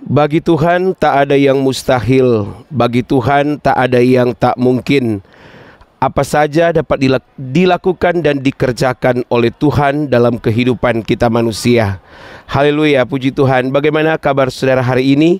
Bagi Tuhan tak ada yang mustahil, bagi Tuhan tak ada yang tak mungkin. Apa saja dapat dilakukan dan dikerjakan oleh Tuhan dalam kehidupan kita manusia. Haleluya, puji Tuhan. Bagaimana kabar saudara hari ini?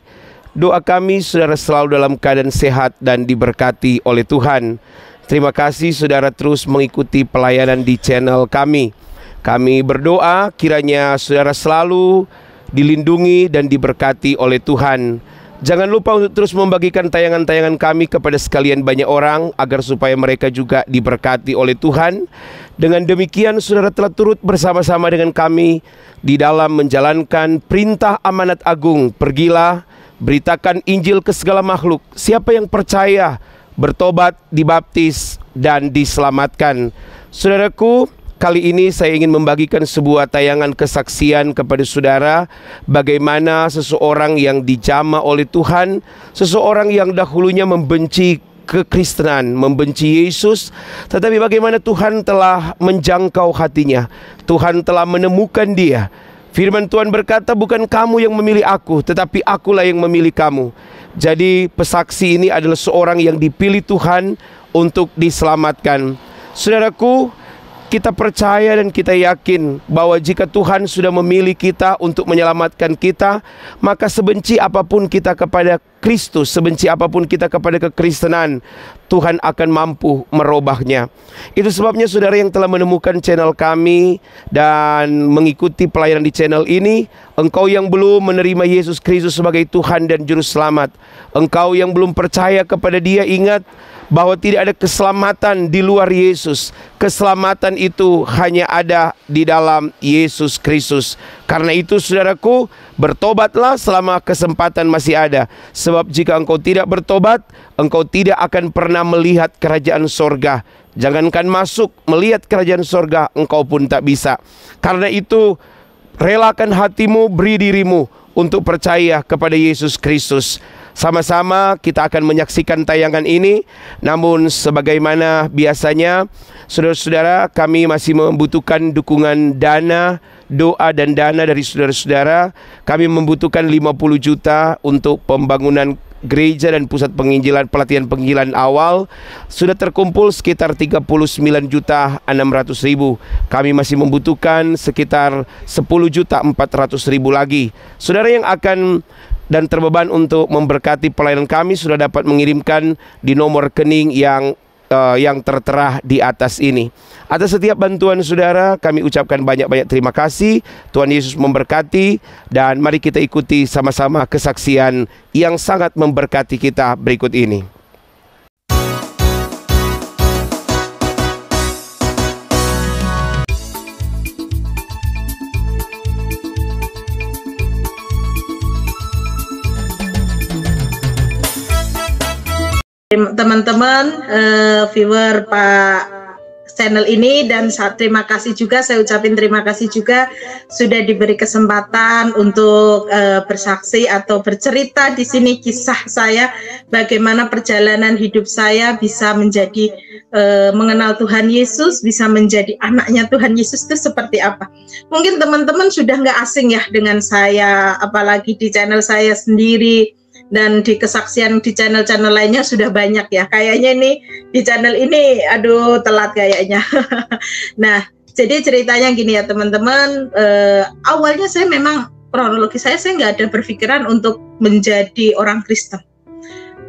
Doa kami saudara selalu dalam keadaan sehat dan diberkati oleh Tuhan. Terima kasih saudara terus mengikuti pelayanan di channel kami. Kami berdoa kiranya saudara selalu dilindungi dan diberkati oleh Tuhan. Jangan lupa untuk terus membagikan tayangan-tayangan kami kepada sekalian banyak orang, agar supaya mereka juga diberkati oleh Tuhan. Dengan demikian saudara telah turut bersama-sama dengan kami di dalam menjalankan perintah amanat agung. Pergilah, beritakan Injil ke segala makhluk. Siapa yang percaya, bertobat, dibaptis, dan diselamatkan. Saudaraku, kali ini saya ingin membagikan sebuah tayangan kesaksian kepada saudara, bagaimana seseorang yang dijamah oleh Tuhan, seseorang yang dahulunya membenci kekristenan, membenci Yesus, tetapi bagaimana Tuhan telah menjangkau hatinya, Tuhan telah menemukan dia. Firman Tuhan berkata, bukan kamu yang memilih aku, tetapi akulah yang memilih kamu. Jadi pesaksi ini adalah seorang yang dipilih Tuhan untuk diselamatkan. Saudaraku, kita percaya dan kita yakin bahwa jika Tuhan sudah memilih kita untuk menyelamatkan kita, maka sebenci apapun kita kepada Kristus, sebenci apapun kita kepada kekristenan, Tuhan akan mampu merubahnya. Itu sebabnya saudara yang telah menemukan channel kami dan mengikuti pelayanan di channel ini, engkau yang belum menerima Yesus Kristus sebagai Tuhan dan Juru Selamat, engkau yang belum percaya kepada Dia, ingat bahwa tidak ada keselamatan di luar Yesus. Keselamatan itu hanya ada di dalam Yesus Kristus. Karena itu saudaraku, bertobatlah selama kesempatan masih ada. Sebab jika engkau tidak bertobat, engkau tidak akan pernah melihat kerajaan sorga. Jangankan masuk, melihat kerajaan sorga, engkau pun tak bisa. Karena itu, relakan hatimu, beri dirimu untuk percaya kepada Yesus Kristus. Sama-sama kita akan menyaksikan tayangan ini. Namun sebagaimana biasanya, saudara-saudara, kami masih membutuhkan dukungan dana, doa dan dana dari saudara-saudara. Kami membutuhkan 50 juta untuk pembangunan gereja dan pusat penginjilan, pelatihan penginjilan awal. Sudah terkumpul sekitar 39.600.000. Kami masih membutuhkan sekitar 10.400.000 lagi. Saudara yang akan dan terbeban untuk memberkati pelayanan kami sudah dapat mengirimkan di nomor rekening yang tertera di atas ini. Atas setiap bantuan saudara, kami ucapkan banyak-banyak terima kasih. Tuhan Yesus memberkati, dan mari kita ikuti sama-sama kesaksian yang sangat memberkati kita berikut ini. Teman-teman viewer Pak channel ini, dan terima kasih juga, saya ucapin terima kasih juga sudah diberi kesempatan untuk bersaksi atau bercerita di sini kisah saya, bagaimana perjalanan hidup saya bisa menjadi mengenal Tuhan Yesus, bisa menjadi anaknya Tuhan Yesus itu seperti apa. Mungkin teman-teman sudah nggak asing ya dengan saya, apalagi di channel saya sendiri. Dan di kesaksian di channel-channel lainnya sudah banyak ya. Kayaknya ini di channel ini aduh telat kayaknya. Nah, jadi ceritanya gini ya teman-teman. Awalnya saya memang kronologi saya nggak ada berpikiran untuk menjadi orang Kristen.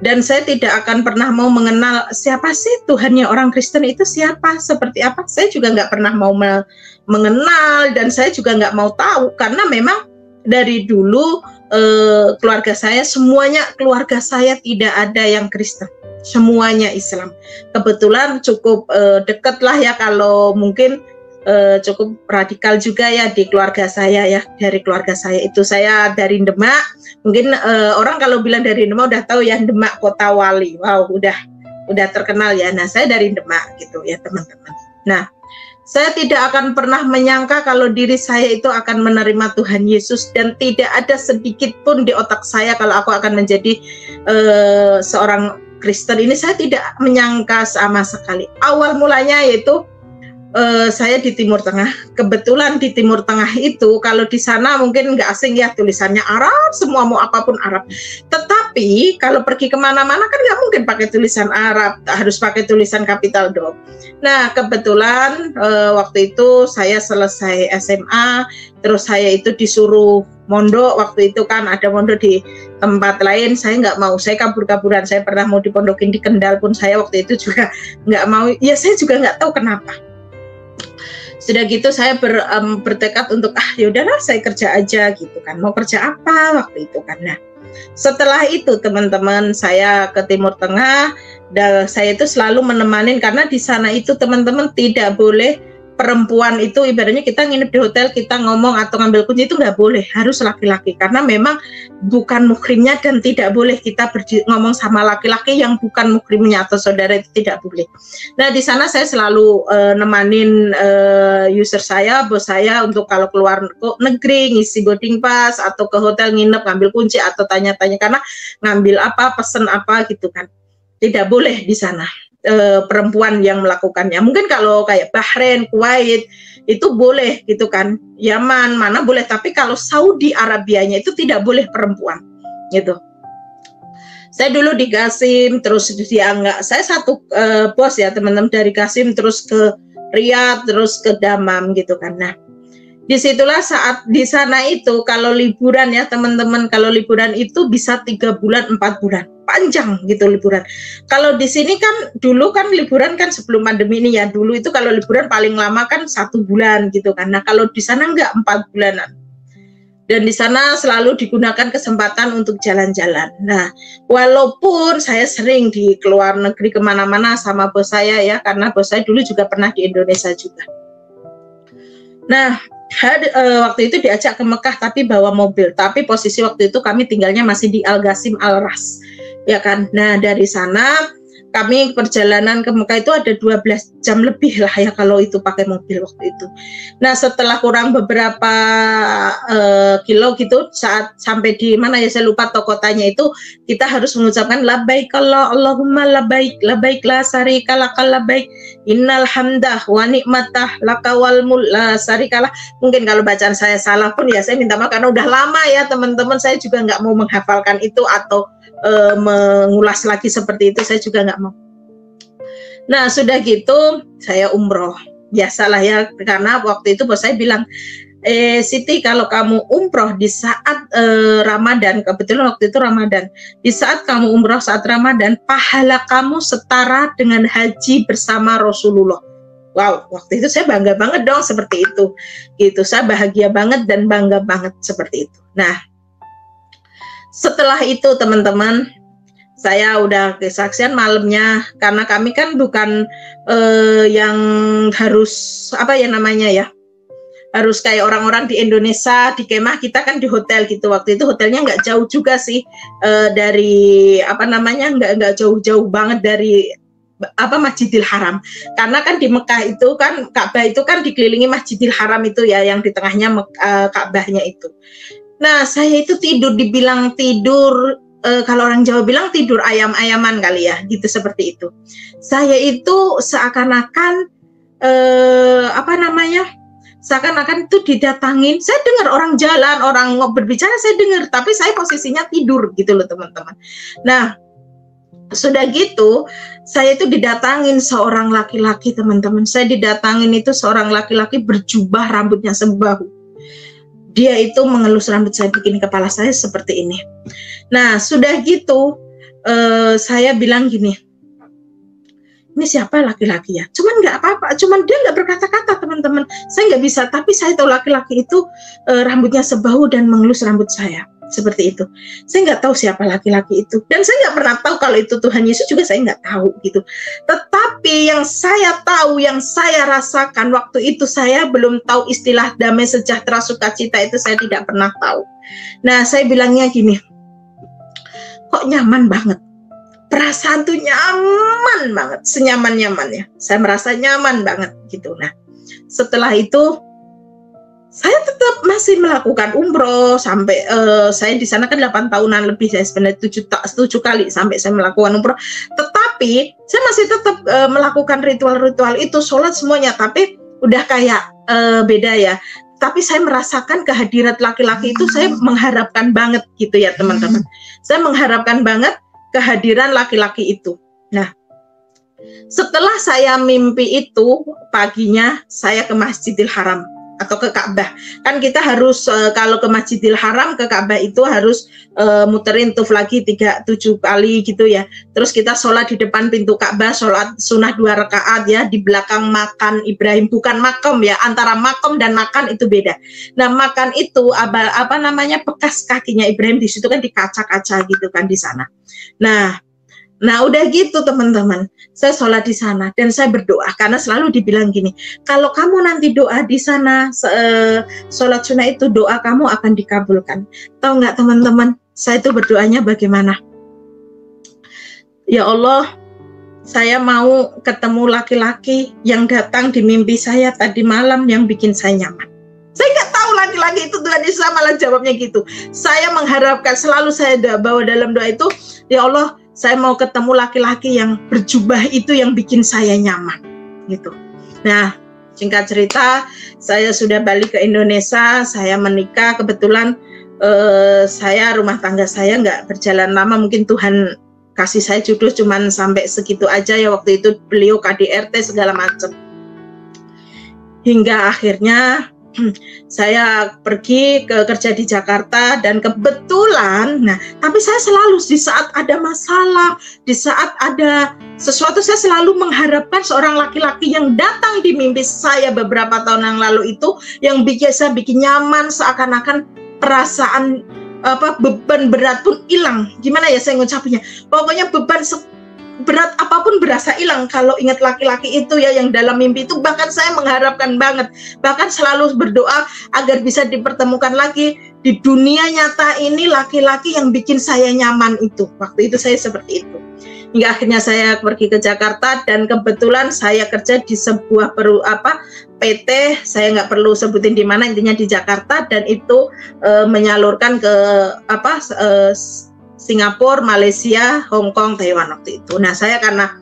Dan saya tidak akan pernah mau mengenal siapa sih Tuhannya orang Kristen itu siapa, seperti apa. Saya juga nggak pernah mau mengenal, dan saya juga nggak mau tahu, karena memang dari dulu keluarga saya, semuanya keluarga saya tidak ada yang Kristen, semuanya Islam. Kebetulan cukup dekat lah ya, kalau mungkin cukup radikal juga ya di keluarga saya ya. Dari keluarga saya itu, saya dari Demak, mungkin orang kalau bilang dari Demak udah tahu ya, Demak Kota Wali. Wow, udah terkenal ya. Nah, saya dari Demak gitu ya teman-teman. Nah, saya tidak akan pernah menyangka kalau diri saya itu akan menerima Tuhan Yesus, dan tidak ada sedikit pun di otak saya kalau aku akan menjadi seorang Kristen. Ini saya tidak menyangka sama sekali. Awal mulanya yaitu saya di Timur Tengah. Kebetulan di Timur Tengah itu, kalau di sana mungkin nggak asing ya, tulisannya Arab, semua mau apapun Arab. Tetapi kalau pergi kemana-mana kan nggak mungkin pakai tulisan Arab, harus pakai tulisan capital dot. Nah, kebetulan waktu itu saya selesai SMA, terus saya itu disuruh mondok. Waktu itu kan ada mondok di tempat lain, saya nggak mau, saya kabur-kaburan. Saya pernah mau dipondokin di Kendal pun saya waktu itu juga nggak mau. Ya saya juga nggak tahu kenapa. Sudah gitu saya bertekad untuk yaudahlah saya kerja aja gitu kan. Mau kerja apa waktu itu kan. Nah, setelah itu teman-teman saya ke Timur Tengah, dan saya itu selalu menemanin, karena di sana itu teman-teman tidak boleh perempuan itu, ibaratnya kita nginep di hotel, kita ngomong atau ngambil kunci itu nggak boleh, harus laki-laki, karena memang bukan muhrimnya dan tidak boleh kita ngomong sama laki-laki yang bukan muhrimnya atau saudara, itu tidak boleh. Nah, di sana saya selalu nemanin user saya, bos saya, untuk kalau keluar negeri ngisi boarding pass atau ke hotel nginep ngambil kunci atau tanya-tanya, karena ngambil apa, pesen apa gitu kan, tidak boleh di sana. Perempuan yang melakukannya. Mungkin kalau kayak Bahrain, Kuwait itu boleh gitu kan, Yaman mana boleh, tapi kalau Saudi Arabianya itu tidak boleh perempuan gitu. Saya dulu di Qasim, terus dia enggak, saya satu bos ya teman-teman, dari Qasim terus ke Riyadh, terus ke Dammam gitu kan. Nah, disitulah saat di sana itu kalau liburan ya teman-teman, kalau liburan itu bisa 3 bulan 4 bulan, panjang gitu liburan. Kalau di sini kan dulu kan liburan kan sebelum pandemi ini ya, dulu itu kalau liburan paling lama kan 1 bulan gitu kan. Nah, kalau di sana enggak, 4 bulanan. Dan di sana selalu digunakan kesempatan untuk jalan-jalan. Nah, walaupun saya sering di keluar negeri kemana-mana sama bos saya ya, karena bos saya dulu juga pernah di Indonesia juga. Nah, waktu itu diajak ke Mekah tapi bawa mobil, tapi posisi waktu itu kami tinggalnya masih di Al-Ghasim Al-Ras ya kan. Nah, dari sana kami perjalanan ke Mekah itu ada 12 jam lebih lah ya kalau itu pakai mobil waktu itu. Nah, setelah kurang beberapa kilo gitu, saat sampai di mana ya saya lupa kotanya itu, kita harus mengucapkan labbaik Allahumma labbaik, labbaik la syarika lakal labbaik, innal hamdah wa ni'matah lakawal mul la syarikalah. Mungkin kalau bacaan saya salah pun ya saya minta maaf, karena udah lama ya teman-teman, saya juga nggak mau menghafalkan itu atau mengulas lagi seperti itu, saya juga nggak mau. Nah, sudah gitu saya umroh, biasalah ya, karena waktu itu bos saya bilang, Siti kalau kamu umroh di saat Ramadan, kebetulan waktu itu Ramadan, di saat kamu umroh saat Ramadan, pahala kamu setara dengan haji bersama Rasulullah. Wow, waktu itu saya bangga banget dong seperti itu, gitu. Saya bahagia banget dan bangga banget seperti itu. Nah, setelah itu teman-teman, saya udah kesaksian malamnya, karena kami kan bukan yang harus apa ya namanya ya, harus kayak orang-orang di Indonesia di kemah, kita kan di hotel gitu. Waktu itu hotelnya nggak jauh juga sih dari apa namanya, nggak jauh-jauh banget dari apa Masjidil Haram, karena kan di Mekah itu kan Ka'bah itu kan dikelilingi Masjidil Haram itu ya, yang di tengahnya Ka'bahnya itu. Nah, saya itu tidur, dibilang tidur, kalau orang Jawa bilang tidur ayam-ayaman kali ya, gitu seperti itu. Saya itu seakan-akan, apa namanya, seakan-akan itu didatangin, saya dengar orang jalan, orang berbicara, saya dengar, tapi saya posisinya tidur gitu loh teman-teman. Nah, sudah gitu, saya itu didatangin seorang laki-laki teman-teman, saya didatangin itu seorang laki-laki berjubah, rambutnya sebahu. Dia itu mengelus rambut saya, bikin kepala saya seperti ini. Nah, sudah gitu, saya bilang gini, ini siapa laki-laki ya? Cuman nggak apa-apa, cuman dia nggak berkata-kata teman-teman. Saya nggak bisa, tapi saya tahu laki-laki itu rambutnya sebahu dan mengelus rambut saya. Seperti itu. Saya nggak tahu siapa laki-laki itu. Dan saya nggak pernah tahu kalau itu Tuhan Yesus juga, saya nggak tahu gitu. Tetapi yang saya tahu, yang saya rasakan waktu itu, saya belum tahu istilah damai sejahtera sukacita itu, saya tidak pernah tahu. Nah, saya bilangnya gini, kok nyaman banget. Perasaan tuh nyaman banget, senyaman-nyamannya. Saya merasa nyaman banget gitu. Nah, setelah itu saya tetap masih melakukan umroh sampai saya di sana kan 8 tahunan lebih, saya sebenarnya 7 kali sampai saya melakukan umroh. Tetapi saya masih tetap melakukan ritual-ritual itu, sholat semuanya. Tapi udah kayak beda ya. Tapi saya merasakan kehadiran laki-laki itu, saya mengharapkan banget gitu ya teman-teman. Saya mengharapkan banget kehadiran laki-laki itu. Nah, setelah saya mimpi itu, paginya saya ke Masjidil Haram atau ke Ka'bah. Kan kita harus kalau ke Masjidil Haram, ke Ka'bah itu harus muterin tuf lagi 7 kali gitu ya. Terus kita sholat di depan pintu Ka'bah, sholat sunnah 2 rakaat ya, di belakang makam Ibrahim, bukan makom ya, antara makom dan makan itu beda. Nah, makan itu apa namanya, bekas kakinya Ibrahim di situ kan, di kaca-kaca gitu kan di sana. Nah udah gitu teman-teman, saya sholat di sana dan saya berdoa karena selalu dibilang gini, kalau kamu nanti doa di sana, sholat sunnah itu doa kamu akan dikabulkan. Tahu nggak teman-teman, saya itu berdoanya bagaimana? Ya Allah, saya mau ketemu laki-laki yang datang di mimpi saya tadi malam yang bikin saya nyaman. Saya nggak tahu laki-laki itu, Tuhan Yesus malah jawabnya gitu. Saya mengharapkan, selalu saya bawa dalam doa itu, ya Allah, saya mau ketemu laki-laki yang berjubah itu yang bikin saya nyaman gitu. Nah, singkat cerita, saya sudah balik ke Indonesia, saya menikah, kebetulan saya rumah tangga saya nggak berjalan lama, mungkin Tuhan kasih saya jodoh cuman sampai segitu aja ya, waktu itu beliau KDRT segala macam. Hingga akhirnya saya pergi kerja di Jakarta dan kebetulan, tapi saya selalu di saat ada masalah, di saat ada sesuatu, saya selalu mengharapkan seorang laki-laki yang datang di mimpi saya beberapa tahun yang lalu itu, yang saya bikin nyaman, seakan-akan perasaan beban berat pun hilang. Gimana ya saya ngucapnya? Pokoknya beban berat apapun berasa hilang kalau ingat laki-laki itu ya, yang dalam mimpi itu. Bahkan saya mengharapkan banget, bahkan selalu berdoa agar bisa dipertemukan lagi di dunia nyata ini laki-laki yang bikin saya nyaman itu. Waktu itu saya seperti itu. Hingga akhirnya saya pergi ke Jakarta dan kebetulan saya kerja di sebuah PT, saya nggak perlu sebutin di mana, intinya di Jakarta, dan itu menyalurkan ke Singapura, Malaysia, Hong Kong, Taiwan waktu itu. Nah, karena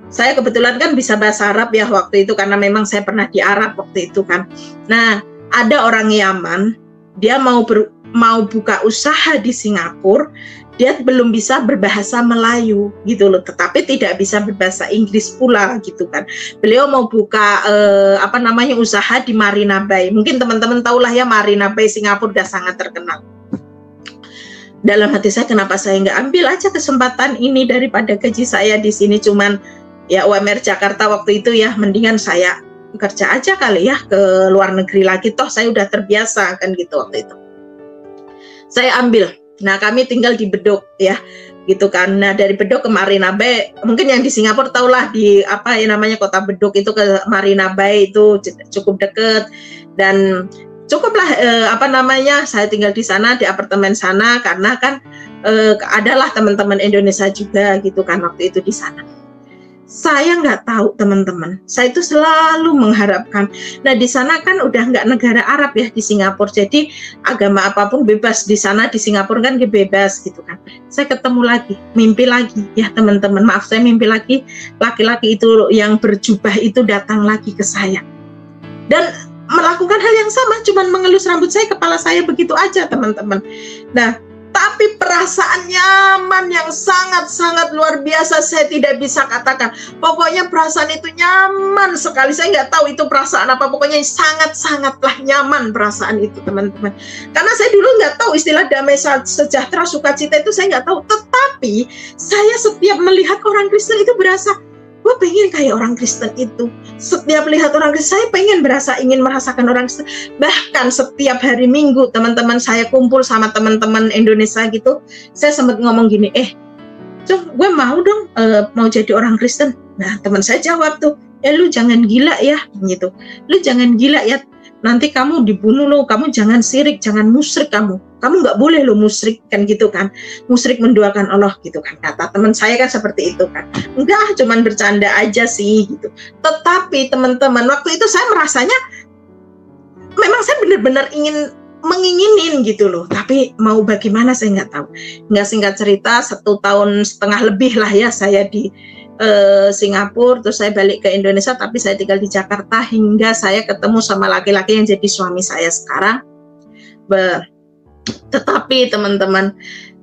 saya kebetulan kan bisa bahasa Arab ya waktu itu, karena memang saya pernah di Arab waktu itu kan. Nah, ada orang Yaman, dia mau buka usaha di Singapura, dia belum bisa berbahasa Melayu gitu loh, tetapi tidak bisa berbahasa Inggris pula gitu kan. Beliau mau buka usaha di Marina Bay. Mungkin teman-teman tahulah ya, Marina Bay Singapura udah sangat terkenal. Dalam hati saya, kenapa saya nggak ambil aja kesempatan ini daripada gaji saya di sini cuman ya UMR Jakarta waktu itu ya, mendingan saya kerja aja kali ya ke luar negeri lagi, toh saya udah terbiasa kan gitu waktu itu. Saya ambil. Nah, kami tinggal di Bedok ya gitu kan. Nah, dari Bedok ke Marina Bay, mungkin yang di Singapura tahulah di kota Bedok itu ke Marina Bay itu cukup deket, dan cukuplah saya tinggal di sana, di apartemen sana, karena kan adalah teman-teman Indonesia juga gitu kan waktu itu di sana. Saya nggak tahu teman-teman, saya itu selalu mengharapkan. Nah, di sana kan udah nggak negara Arab ya di Singapura, jadi agama apapun bebas di sana, di Singapura kan bebas gitu kan. Saya ketemu lagi, mimpi lagi ya teman-teman, maaf saya mimpi lagi, laki-laki itu yang berjubah itu datang lagi ke saya dan melakukan hal yang sama, cuman mengelus rambut saya, kepala saya begitu aja teman-teman. Nah, tapi perasaan nyaman yang sangat-sangat luar biasa, saya tidak bisa katakan. Pokoknya perasaan itu nyaman sekali, saya nggak tahu itu perasaan apa, pokoknya sangat-sangatlah nyaman perasaan itu teman-teman. Karena saya dulu nggak tahu istilah damai sejahtera sukacita itu, saya nggak tahu. Tetapi saya setiap melihat orang Kristen itu berasa, gue pengen kayak orang Kristen itu. Setiap lihat orang Kristen, saya pengen ingin merasakan orang Kristen. Bahkan setiap hari Minggu, teman-teman saya kumpul sama teman-teman Indonesia gitu, saya sempat ngomong gini, gue mau dong mau jadi orang Kristen. Nah, teman saya jawab tuh, lu jangan gila ya, gitu. Lu jangan gila ya, nanti kamu dibunuh lo, kamu jangan syirik, jangan musyrik kamu nggak boleh lo musyrik kan gitu kan, musyrik menduakan Allah gitu kan, kata teman saya kan seperti itu kan. Enggak, cuman bercanda aja sih gitu. Tetapi teman-teman, waktu itu saya merasanya memang saya benar-benar menginginin gitu loh, tapi mau bagaimana saya nggak tahu. Nggak, singkat cerita 1,5 tahun lebih lah ya saya di Singapura, terus saya balik ke Indonesia, tapi saya tinggal di Jakarta hingga saya ketemu sama laki-laki yang jadi suami saya sekarang. Tetapi teman-teman,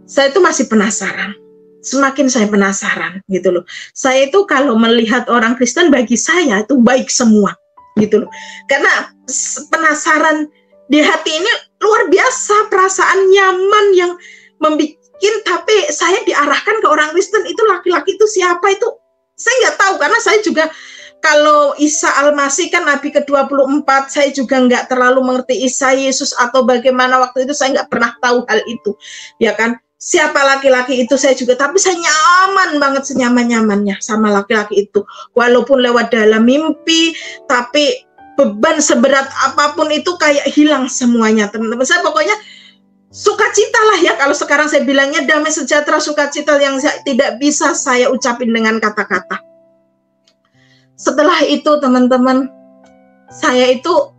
saya itu masih penasaran. Semakin saya penasaran gitu loh. Saya itu kalau melihat orang Kristen, bagi saya itu baik semua gitu loh. Karena penasaran di hati ini luar biasa, perasaan nyaman yang membuat, tapi saya diarahkan ke orang Kristen, itu laki-laki itu siapa itu saya nggak tahu, karena saya juga kalau Isa Al-Masih kan Nabi ke-24, saya juga nggak terlalu mengerti Isa Yesus atau bagaimana waktu itu, saya nggak pernah tahu hal itu, ya kan. Siapa laki-laki itu saya juga, tapi saya nyaman banget, senyaman-nyamannya sama laki-laki itu. Walaupun lewat dalam mimpi, tapi beban seberat apapun itu kayak hilang semuanya, teman-teman. Saya pokoknya sukacita lah ya, kalau sekarang saya bilangnya damai sejahtera, sukacita yang tidak bisa saya ucapin dengan kata-kata. Setelah itu teman-teman, saya itu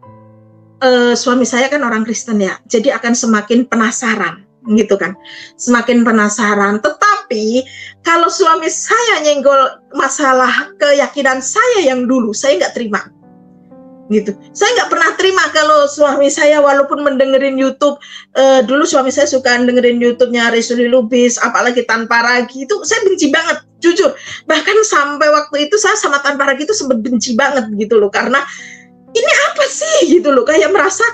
suami saya kan orang Kristen ya, jadi akan semakin penasaran gitu kan, semakin penasaran. Tetapi kalau suami saya nyenggol masalah keyakinan saya yang dulu, saya nggak terima gitu. Saya nggak pernah terima kalau suami saya walaupun mendengerin YouTube, dulu suami saya suka dengerin YouTube-nya Risuli Lubis, apalagi Tanpa Ragi, itu saya benci banget, jujur. Bahkan sampai waktu itu saya sama Tanpa Ragi itu sempat benci banget gitu loh, karena ini apa sih gitu loh, kayak merasa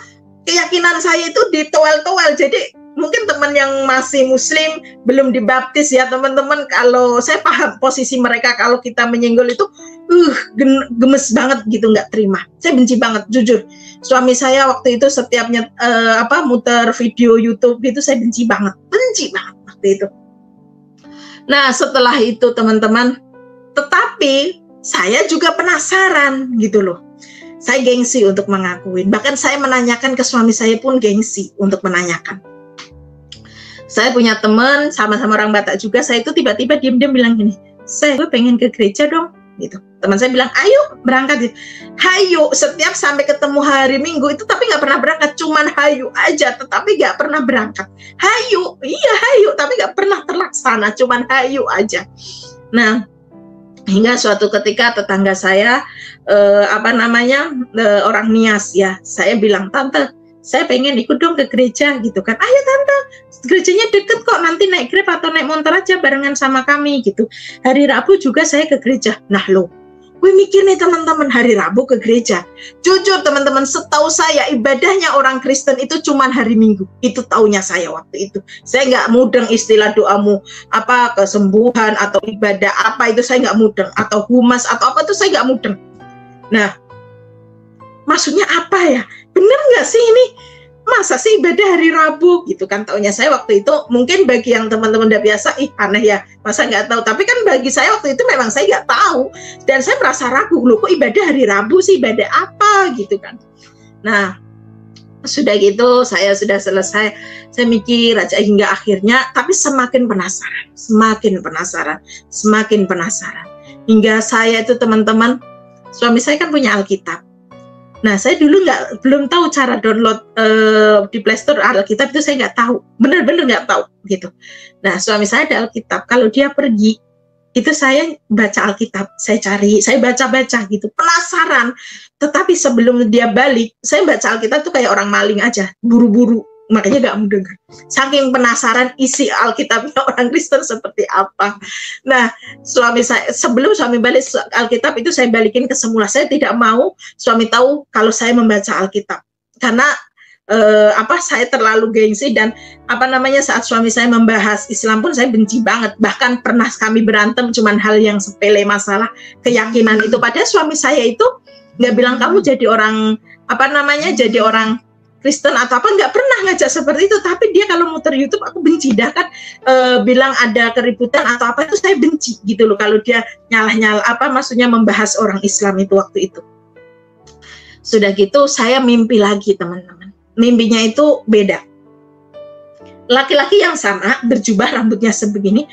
keyakinan saya itu ditowel-towel. Jadi mungkin teman yang masih muslim, belum dibaptis ya teman-teman, kalau saya paham posisi mereka kalau kita menyenggol itu gemes banget gitu, nggak terima. Saya benci banget, jujur. Suami saya waktu itu setiapnya muter video YouTube gitu, saya benci banget waktu itu. Nah setelah itu teman-teman, tetapi saya juga penasaran gitu loh. Saya gengsi untuk mengakuin, bahkan saya menanyakan ke suami saya pun gengsi untuk menanyakan. Saya punya teman sama-sama orang Batak juga, saya itu tiba-tiba diam-diam bilang gini, gue pengen ke gereja dong gitu. Teman saya bilang, ayo berangkat. Hayu, setiap sampai ketemu hari Minggu itu, tapi nggak pernah berangkat, cuman hayu aja, tetapi nggak pernah berangkat. Hayu, iya hayu, tapi nggak pernah terlaksana, cuman hayu aja. Nah, hingga suatu ketika tetangga saya, orang Nias ya, saya bilang, tante, saya pengen ikut dong ke gereja gitu kan. Ayo tante, gerejanya deket kok, nanti naik Grab atau naik motor aja barengan sama kami gitu. Hari Rabu juga saya ke gereja. Nah loh, gue mikir nih teman-teman, hari Rabu ke gereja. Jujur teman-teman, setahu saya ibadahnya orang Kristen itu cuman hari Minggu. Itu taunya saya waktu itu. Saya nggak mudeng istilah doamu kesembuhan atau ibadah apa itu, saya nggak mudeng, atau humas atau apa itu saya nggak mudeng. Nah, maksudnya apa ya? Bener nggak sih ini? Masa sih ibadah hari Rabu gitu kan? Taunya saya waktu itu, mungkin bagi yang teman-teman udah biasa, aneh ya, masa nggak tahu. Tapi kan bagi saya waktu itu memang saya nggak tahu, dan saya merasa ragu, loh kok ibadah hari Rabu sih, ibadah apa gitu kan? Nah, sudah gitu saya sudah selesai, saya mikir aja hingga akhirnya, tapi semakin penasaran, hingga saya itu teman-teman, suami saya kan punya Alkitab. Nah, saya dulu belum tahu cara download di Play Store Alkitab itu, saya nggak tahu, bener-bener nggak tahu gitu. Nah, suami saya ada Alkitab, kalau dia pergi itu saya baca Alkitab, saya cari, saya baca-baca gitu, penasaran. Tetapi sebelum dia balik, saya baca Alkitab tuh kayak orang maling aja, buru-buru, makanya nggak mendengar. Saking penasaran isi Alkitabnya orang Kristen seperti apa. Nah, suami saya, sebelum suami balik Alkitab itu saya balikin ke semula. Saya tidak mau suami tahu kalau saya membaca Alkitab, karena saya terlalu gengsi, dan saat suami saya membahas Islam pun saya benci banget. Bahkan pernah kami berantem cuman hal yang sepele, masalah keyakinan itu. Padahal suami saya itu nggak bilang kamu jadi orang jadi orang Kristen atau apa, nggak pernah ngajak seperti itu. Tapi dia kalau muter YouTube aku benci, dah kan bilang ada keributan atau apa itu saya benci gitu loh. Kalau dia maksudnya membahas orang Islam itu waktu itu. Sudah gitu saya mimpi lagi teman-teman. Mimpinya itu beda. Laki-laki yang sama, berjubah, rambutnya sebegini,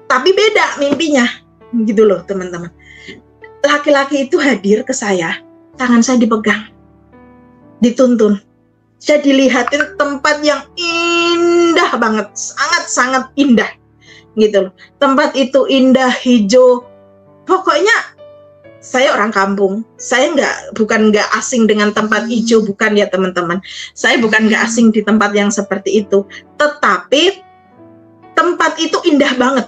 tapi beda mimpinya gitu loh teman-teman. Laki-laki itu hadir ke saya, tangan saya dipegang, dituntun. Saya dilihatin tempat yang indah banget, sangat-sangat indah gitu loh. Tempat itu indah, hijau, Pokoknya saya orang kampung, saya bukan nggak asing dengan tempat hijau, bukan ya teman-teman. Saya bukan nggak asing di tempat yang seperti itu, tetapi tempat itu indah banget,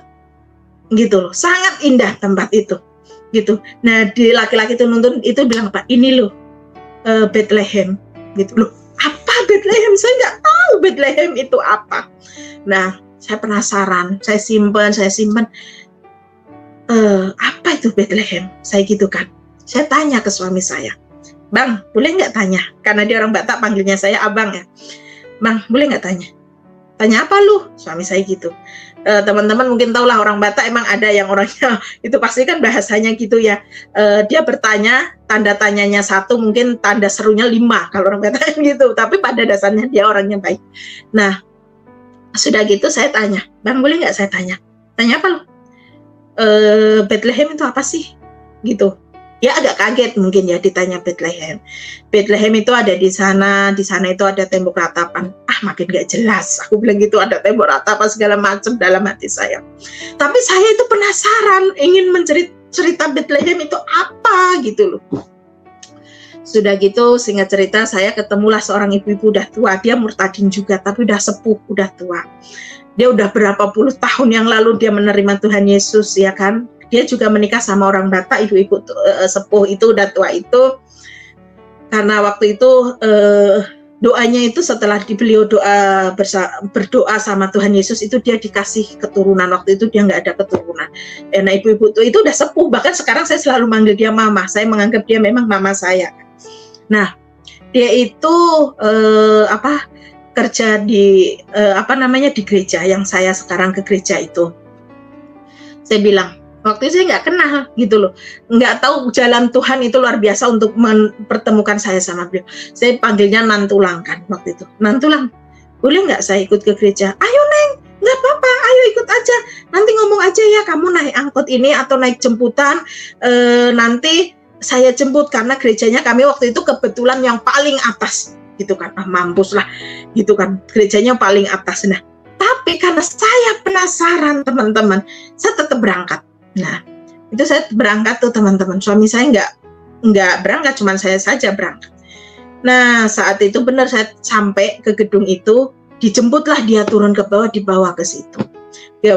gitu loh, sangat indah tempat itu, gitu. Nah, di laki-laki itu nuntun itu bilang apa? Ini loh Bethlehem, gitu loh. Apa Bethlehem? Saya nggak tahu Bethlehem itu apa. Nah, saya penasaran, saya simpan. Apa itu Bethlehem? Saya gitu kan. Saya tanya ke suami saya, Bang, boleh nggak tanya? Karena dia orang Batak, panggilnya saya abang ya. Bang, boleh nggak tanya? Tanya apa lu? Suami saya gitu. Teman-teman mungkin tahu lah, orang Batak emang ada yang orangnya itu pasti kan bahasanya gitu ya. Dia bertanya, tanda tanyanya 1, mungkin tanda serunya 5 kalau orang Batak gitu. Tapi pada dasarnya dia orangnya baik. Nah, sudah gitu saya tanya, Bang, boleh nggak saya tanya? Tanya apa lu? Bethlehem itu apa sih? Gitu. Ya agak kaget mungkin ya ditanya Bethlehem. Bethlehem itu ada di sana itu ada tembok ratapan. Makin gak jelas. Aku bilang gitu, ada tembok ratapan segala macam dalam hati saya. Tapi saya itu penasaran, ingin cerita Bethlehem itu apa gitu loh. Sudah gitu, singkat cerita, saya ketemulah seorang ibu-ibu udah tua. Dia murtadin juga, tapi udah sepuh, udah tua. Dia udah berapa puluh tahun yang lalu dia menerima Tuhan Yesus, ya kan. Dia juga menikah sama orang Batak, ibu-ibu sepuh itu, udah tua itu. Karena waktu itu doanya itu setelah beliau berdoa sama Tuhan Yesus itu dia dikasih keturunan. Waktu itu dia nggak ada keturunan. Nah, ibu-ibu itu udah sepuh, bahkan sekarang saya selalu manggil dia mama. Saya menganggap dia memang mama saya. Nah, dia itu kerja di di gereja yang saya sekarang ke gereja itu. Saya bilang, waktu itu saya nggak kenal gitu loh, nggak tahu jalan Tuhan itu luar biasa untuk mempertemukan saya sama beliau. Saya panggilnya Nantulang kan waktu itu. Nantulang, boleh nggak saya ikut ke gereja? Ayo Neng, nggak apa-apa, ayo ikut aja. Nanti ngomong aja ya, kamu naik angkot ini atau naik jemputan, nanti saya jemput, karena gerejanya kami waktu itu kebetulan yang paling atas gitu kan. Mampus lah gitu kan, gerejanya paling atas. Nah, tapi karena saya penasaran teman-teman, saya tetap berangkat. Nah, itu saya berangkat tuh teman-teman. Suami saya nggak berangkat, cuma saya saja berangkat. Nah, saat itu benar saya sampai ke gedung itu, dijemputlah dia turun ke bawah, dibawa ke situ. Ya,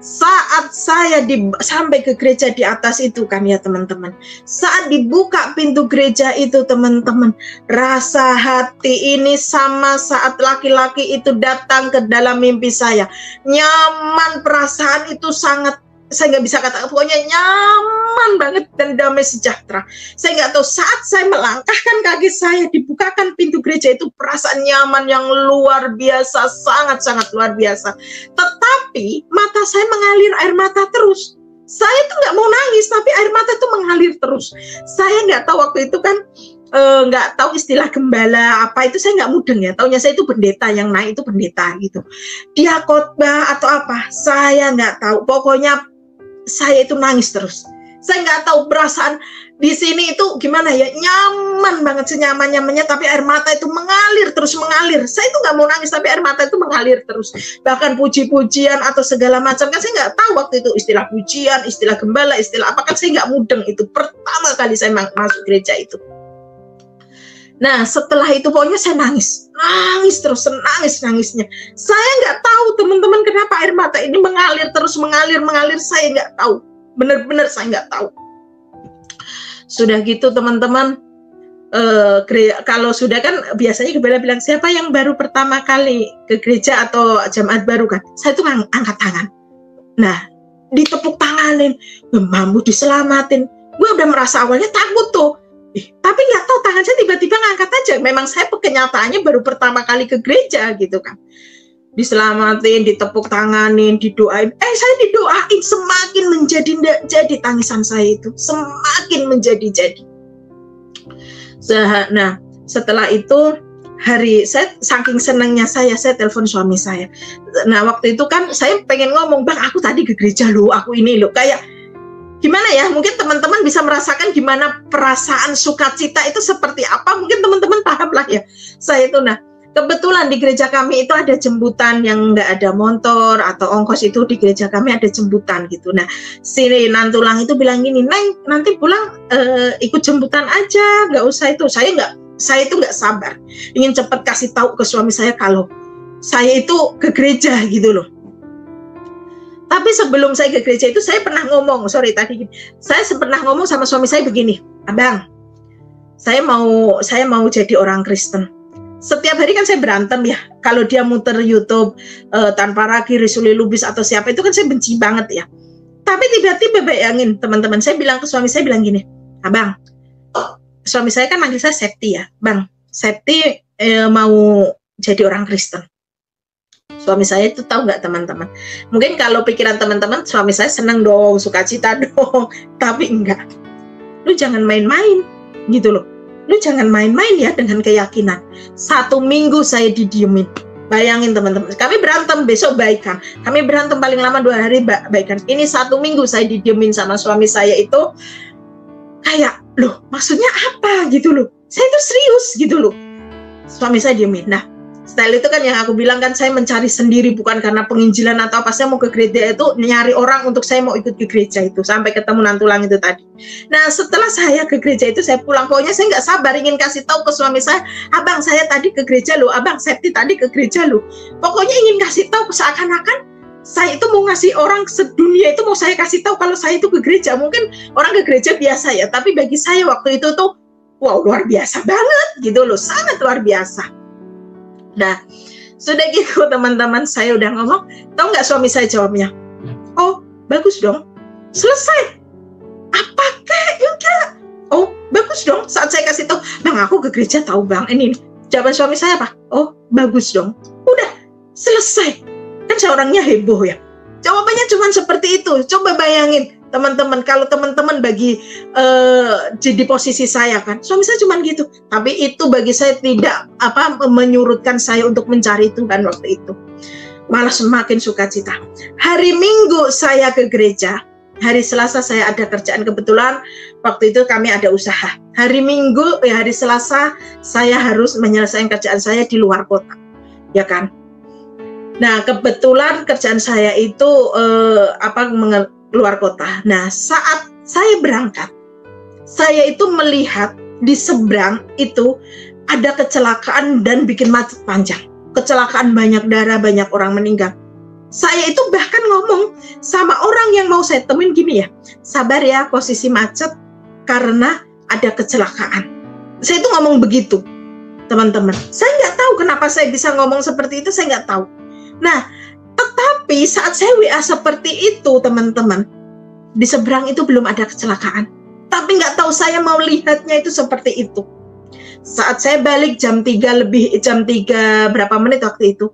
saat saya sampai ke gereja di atas itu kan ya teman-teman, saat dibuka pintu gereja itu teman-teman, rasa hati ini sama saat laki-laki itu datang ke dalam mimpi saya. Nyaman, perasaan itu sangat, saya nggak bisa kata, pokoknya nyaman banget dan damai sejahtera. Saya nggak tahu, saat saya melangkahkan kaki saya, dibukakan pintu gereja itu, perasaan nyaman yang luar biasa, sangat-sangat luar biasa. Tetapi mata saya mengalir air mata terus. Saya tuh nggak mau nangis, tapi air mata itu mengalir terus. Saya nggak tahu waktu itu kan, nggak tahu istilah gembala apa itu, saya nggak mudeng ya. Taunya saya itu pendeta, yang naik itu pendeta gitu. Dia khotbah atau apa, saya nggak tahu. Pokoknya saya itu nangis terus. Saya nggak tahu perasaan di sini itu gimana ya, nyaman banget, senyaman-nyamannya, tapi air mata itu mengalir terus mengalir. Saya itu nggak mau nangis, tapi air mata itu mengalir terus. Bahkan puji-pujian atau segala macam kan saya nggak tahu waktu itu istilah pujian, istilah gembala, istilah apa kan saya nggak mudeng. Itu pertama kali saya masuk gereja itu. Nah, setelah itu pokoknya saya nangis terus, nangisnya. Saya nggak tahu teman-teman kenapa air mata ini mengalir terus, mengalir. Saya nggak tahu, benar-benar saya nggak tahu. Sudah gitu teman-teman, kalau sudah kan biasanya gembala bilang, siapa yang baru pertama kali ke gereja atau jemaat baru kan, saya tuh angkat tangan. Nah, ditepuk tanganin, mampu diselamatin. Gue udah merasa awalnya takut tuh. Tapi nggak tahu, tangan saya tiba-tiba ngangkat aja. Memang saya kenyataannya baru pertama kali ke gereja gitu kan. Diselamatin, ditepuk tanganin, didoain. Saya didoain, semakin menjadi tangisan saya itu, semakin menjadi. Nah, setelah itu saya saking senangnya saya telepon suami saya. Nah, waktu itu kan saya pengen ngomong, Bang, aku tadi ke gereja loh, aku ini loh, kayak gimana ya, mungkin teman-teman bisa merasakan gimana perasaan sukacita itu seperti apa, mungkin teman-teman paham lah ya. Saya itu, nah Kebetulan di gereja kami itu ada jemputan yang nggak ada motor atau ongkos, itu di gereja kami ada jemputan gitu. Nah, si Nantulang itu bilang gini, Neng nanti pulang ikut jemputan aja, nggak usah itu. Saya itu nggak sabar, ingin cepat kasih tahu ke suami saya kalau saya itu ke gereja gitu loh. Tapi sebelum saya ke gereja itu saya pernah ngomong, saya pernah ngomong sama suami saya begini, Abang, saya mau jadi orang Kristen. Setiap hari kan saya berantem ya, kalau dia muter YouTube Tanpa Ragi, Risuli Lubis atau siapa itu kan saya benci banget ya. Tapi tiba-tiba bayangin teman-teman, saya bilang ke suami saya bilang gini, Abang, suami saya kan manggil saya Septi ya, Bang, Septi mau jadi orang Kristen. Suami saya itu tahu nggak teman-teman? Mungkin kalau pikiran teman-teman, suami saya senang dong, sukacita dong, tapi enggak. Lu jangan main-main gitu loh. Lu jangan main-main ya dengan keyakinan. 1 minggu saya didiemin. Bayangin teman-teman, kami berantem, besok baikan. Kami berantem paling lama 2 hari baikan. Ini 1 minggu saya didiemin sama suami saya itu. Kayak, loh maksudnya apa gitu loh. Saya itu serius gitu loh. Suami saya diemin. Nah, style itu kan yang aku bilang kan, saya mencari sendiri, bukan karena penginjilan atau apa. Saya mau ke gereja itu nyari orang untuk saya mau ikut ke gereja itu, sampai ketemu Nantulang itu tadi. Nah, setelah saya ke gereja itu, saya pulang, pokoknya saya nggak sabar ingin kasih tahu ke suami saya, Abang saya tadi ke gereja loh, Abang Septi tadi ke gereja loh. Pokoknya ingin kasih tahu, seakan-akan saya itu mau ngasih orang sedunia itu, mau saya kasih tahu kalau saya itu ke gereja. Mungkin orang ke gereja biasa ya, tapi bagi saya waktu itu tuh wow, luar biasa banget gitu loh, sangat luar biasa. Nah, sudah gitu teman-teman, saya udah ngomong, tahu nggak suami saya jawabnya? Oh, bagus dong, selesai. Apakah enggak? Oh, bagus dong. Saat saya kasih tahu, Bang aku ke gereja tahu Bang, ini jawaban suami saya apa? Oh, bagus dong. Udah, selesai. Kan saya orangnya heboh ya. Jawabannya cuma seperti itu. Coba bayangin teman-teman, kalau teman-teman bagi di posisi saya kan, suami saya cuma gitu. Tapi itu bagi saya tidak menyurutkan saya untuk mencari Tuhan waktu itu. Malah semakin sukacita. Hari Minggu saya ke gereja, hari Selasa saya ada kerjaan, kebetulan waktu itu kami ada usaha. Hari Minggu, hari Selasa saya harus menyelesaikan kerjaan saya di luar kota, ya kan. Nah, kebetulan kerjaan saya itu luar kota. Nah, saat saya berangkat, saya itu melihat di seberang itu ada kecelakaan dan bikin macet panjang. Kecelakaan, banyak darah, banyak orang meninggal. Saya itu bahkan ngomong sama orang yang mau saya temuin gini ya, sabar ya, posisi macet karena ada kecelakaan. Saya itu ngomong begitu, teman-teman. Saya nggak tahu kenapa saya bisa ngomong seperti itu, saya nggak tahu. Nah, tetapi saat saya WA seperti itu, teman-teman, di seberang itu belum ada kecelakaan. Tapi nggak tahu saya mau lihatnya itu seperti itu. Saat saya balik jam 3 berapa menit waktu itu,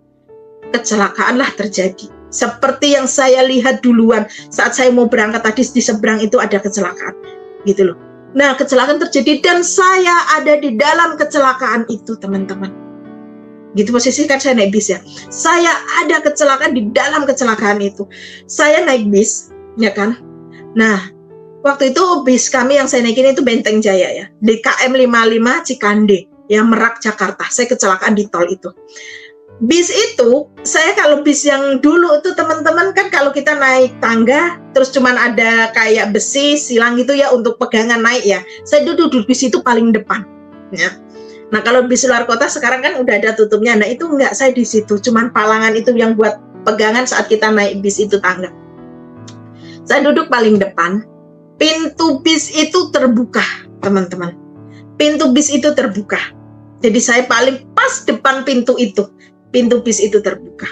kecelakaanlah terjadi. Seperti yang saya lihat duluan saat saya mau berangkat tadi, di seberang itu ada kecelakaan, gitu loh. Nah, kecelakaan terjadi dan saya ada di dalam kecelakaan itu, teman-teman. Gitu posisi kan saya naik bis ya. Saya ada kecelakaan di dalam kecelakaan itu. Saya naik bis, ya kan. Nah, waktu itu bis kami yang saya naikin itu Benteng Jaya ya. Di KM 55 Cikande, yang Merak Jakarta. Saya kecelakaan di tol itu. Bis itu, saya kalau bis yang dulu itu teman-teman kan kalau kita naik tangga, terus cuman ada kayak besi, silang gitu ya untuk pegangan naik ya. Saya duduk bis itu paling depan, ya. Nah, kalau bis luar kota sekarang kan udah ada tutupnya. Nah, itu enggak, saya di situ. Cuman palangan itu yang buat pegangan saat kita naik bis itu tangga. Saya duduk paling depan. Pintu bis itu terbuka, teman-teman. Pintu bis itu terbuka. Jadi saya paling pas depan pintu itu. Pintu bis itu terbuka.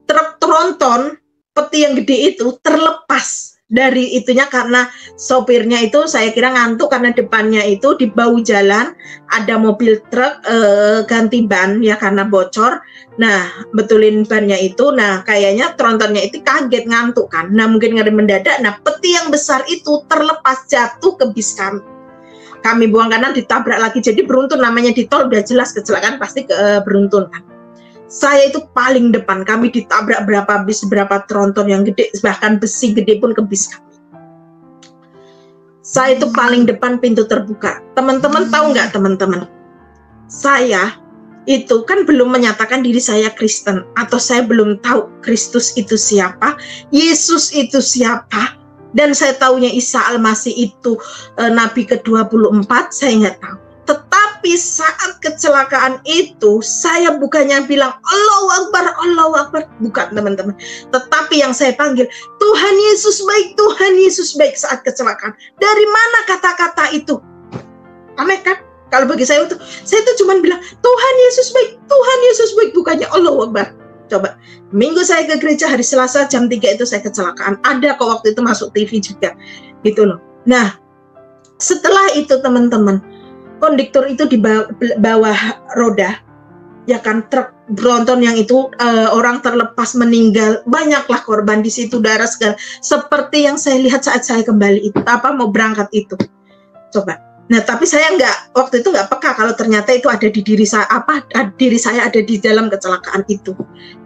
Truk tronton, peti yang gede itu terlepas dari itunya karena sopirnya itu saya kira ngantuk karena depannya itu di bahu jalan ada mobil truk ganti ban ya karena bocor. Nah, betulin bannya itu. Nah, kayaknya trontonnya itu kaget, ngantuk kan. Nah, mungkin ngeri mendadak. Nah, peti yang besar itu terlepas jatuh ke bis kami. Kami buang kanan, ditabrak lagi. Jadi beruntun, namanya di tol udah jelas kecelakaan pasti beruntun kan. Saya itu paling depan, kami ditabrak berapa bis, berapa tronton yang gede, bahkan besi gede pun ke bis kami. Saya itu paling depan, pintu terbuka. Teman-teman tahu nggak teman-teman? Saya itu kan belum menyatakan diri saya Kristen, atau saya belum tahu Kristus itu siapa, Yesus itu siapa, dan saya taunya Isa Al-Masih itu Nabi ke-24, saya nggak tahu. Tetapi saat kecelakaan itu, saya bukannya bilang Allahu Akbar, Allahu Akbar, bukan teman-teman. Tetapi yang saya panggil, Tuhan Yesus baik, Tuhan Yesus baik saat kecelakaan. Dari mana kata-kata itu? Aneh kan? Kalau bagi saya itu cuma bilang Tuhan Yesus baik, Tuhan Yesus baik, bukannya Allahu Akbar. Coba, minggu saya ke gereja hari Selasa jam 3 itu saya kecelakaan. Ada kok waktu itu masuk TV juga, gitu loh. Nah, setelah itu teman-teman, konduktor itu di bawah roda, ya kan, truk Bronton yang itu orang terlepas meninggal, banyaklah korban di situ, darah segala, seperti yang saya lihat saat saya kembali itu, mau berangkat itu. Coba. Nah, tapi saya waktu itu nggak peka kalau ternyata itu ada di diri saya, diri saya ada di dalam kecelakaan itu,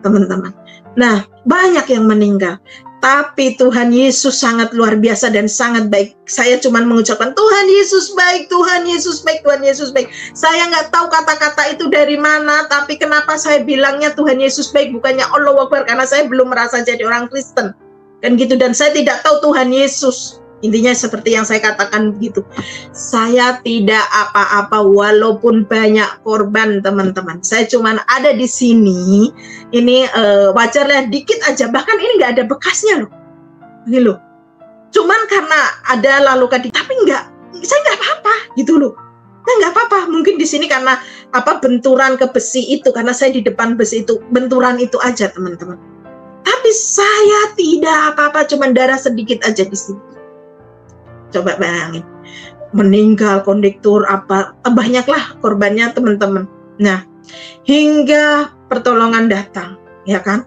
teman-teman. Nah, banyak yang meninggal. Tapi Tuhan Yesus sangat luar biasa dan sangat baik. Saya cuma mengucapkan Tuhan Yesus baik, Tuhan Yesus baik, Tuhan Yesus baik. Saya nggak tahu kata-kata itu dari mana, tapi kenapa saya bilangnya Tuhan Yesus baik, bukannya Allahu Akbar, karena saya belum merasa jadi orang Kristen. Kan gitu, dan saya tidak tahu Tuhan Yesus. Intinya seperti yang saya katakan begitu. Saya tidak apa-apa walaupun banyak korban, teman-teman. Saya cuma ada di sini. Ini wajarlah dikit aja. Bahkan ini nggak ada bekasnya loh. Ini loh. Cuman karena ada luka tapi saya nggak apa-apa gitu loh. Nah, nggak apa-apa. Mungkin di sini karena benturan ke besi itu, karena saya di depan besi itu, benturan itu aja, teman-teman. Tapi saya tidak apa-apa, cuman darah sedikit aja di sini. Coba bayangin, meninggal konduktor banyaklah korbannya, teman-teman. Nah, hingga pertolongan datang, ya kan?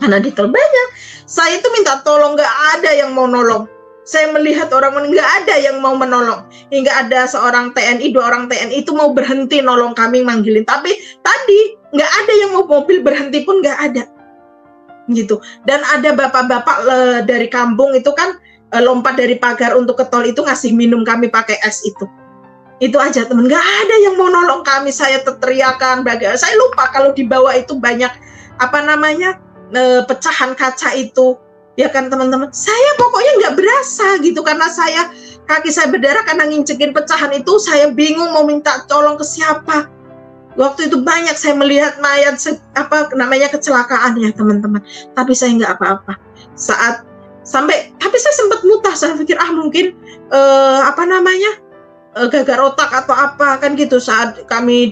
Karena detail banyak, saya itu minta tolong, nggak ada yang mau nolong. Saya melihat orang nggak ada yang mau menolong. Hingga ada seorang TNI, 2 orang TNI itu mau berhenti nolong kami, manggilin. Tapi tadi nggak ada yang mau mobil berhenti pun nggak ada, gitu. Dan ada bapak-bapak dari kampung itu kan lompat dari pagar untuk ke tol itu, ngasih minum kami pakai es itu aja, teman. Nggak ada yang mau nolong kami. Saya teriakan, saya lupa kalau di bawah itu banyak pecahan kaca itu, ya kan, teman-teman. Saya pokoknya nggak berasa gitu, karena kaki saya berdarah karena ngincekin pecahan itu. Saya bingung mau minta tolong ke siapa. Waktu itu banyak saya melihat mayat kecelakaan, ya teman-teman. Tapi saya nggak apa-apa. Tapi saya sempat mutah, saya pikir mungkin gagal otak atau apa kan gitu. Saat kami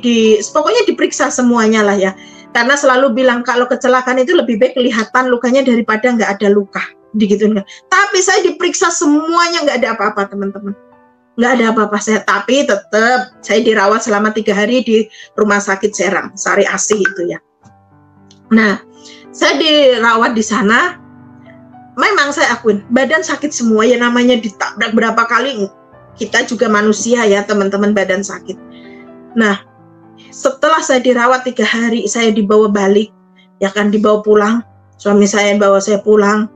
pokoknya diperiksa semuanya lah ya, karena selalu bilang kalau kecelakaan itu lebih baik kelihatan lukanya daripada nggak ada luka, digituin kan. Tapi saya diperiksa semuanya, nggak ada apa-apa, teman-teman, nggak ada apa-apa. Tapi tetap saya dirawat selama 3 hari di Rumah Sakit Serang, Sari Asih itu ya. Nah, saya dirawat di sana. Memang saya akuin badan sakit semua, ya namanya ditabrak berapa kali, kita juga manusia ya teman-teman, badan sakit. Nah, setelah saya dirawat 3 hari, saya dibawa balik, ya kan, dibawa pulang. Suami saya bawa saya pulang.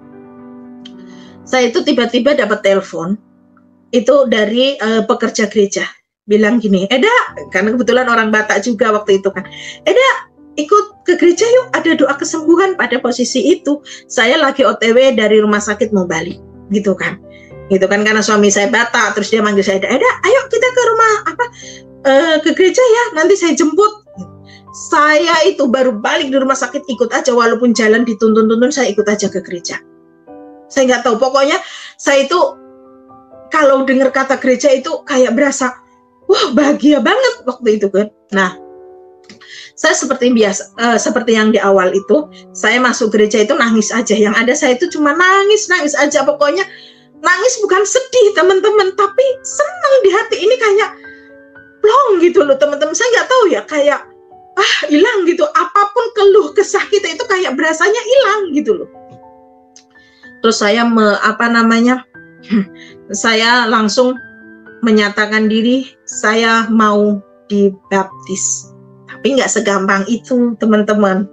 Saya itu tiba-tiba dapat telepon itu dari pekerja gereja, bilang gini, Eda, karena kebetulan orang Batak juga waktu itu kan, Eda, ikut ke gereja yuk, ada doa kesembuhan. Pada posisi itu saya lagi OTW dari rumah sakit mau balik, gitu kan, karena suami saya Batak. Terus dia manggil saya, Eda, ayo kita ke rumah ke gereja ya, nanti saya jemput. Saya itu baru balik di rumah sakit, ikut aja, walaupun jalan dituntun-tuntun, saya ikut aja ke gereja. Saya nggak tahu, pokoknya saya itu kalau dengar kata gereja itu kayak berasa, wah bahagia banget waktu itu kan. Nah, saya seperti biasa, seperti yang di awal itu, saya masuk gereja itu nangis aja. Yang ada saya itu cuma nangis aja. Pokoknya nangis bukan sedih, teman-teman, tapi senang di hati ini, kayak plong gitu loh, teman-teman. Saya nggak tahu ya, kayak hilang gitu. Apapun keluh kesah kita itu kayak berasanya hilang gitu loh. Terus saya saya langsung menyatakan diri, saya mau dibaptis. Tapi nggak segampang itu, teman-teman.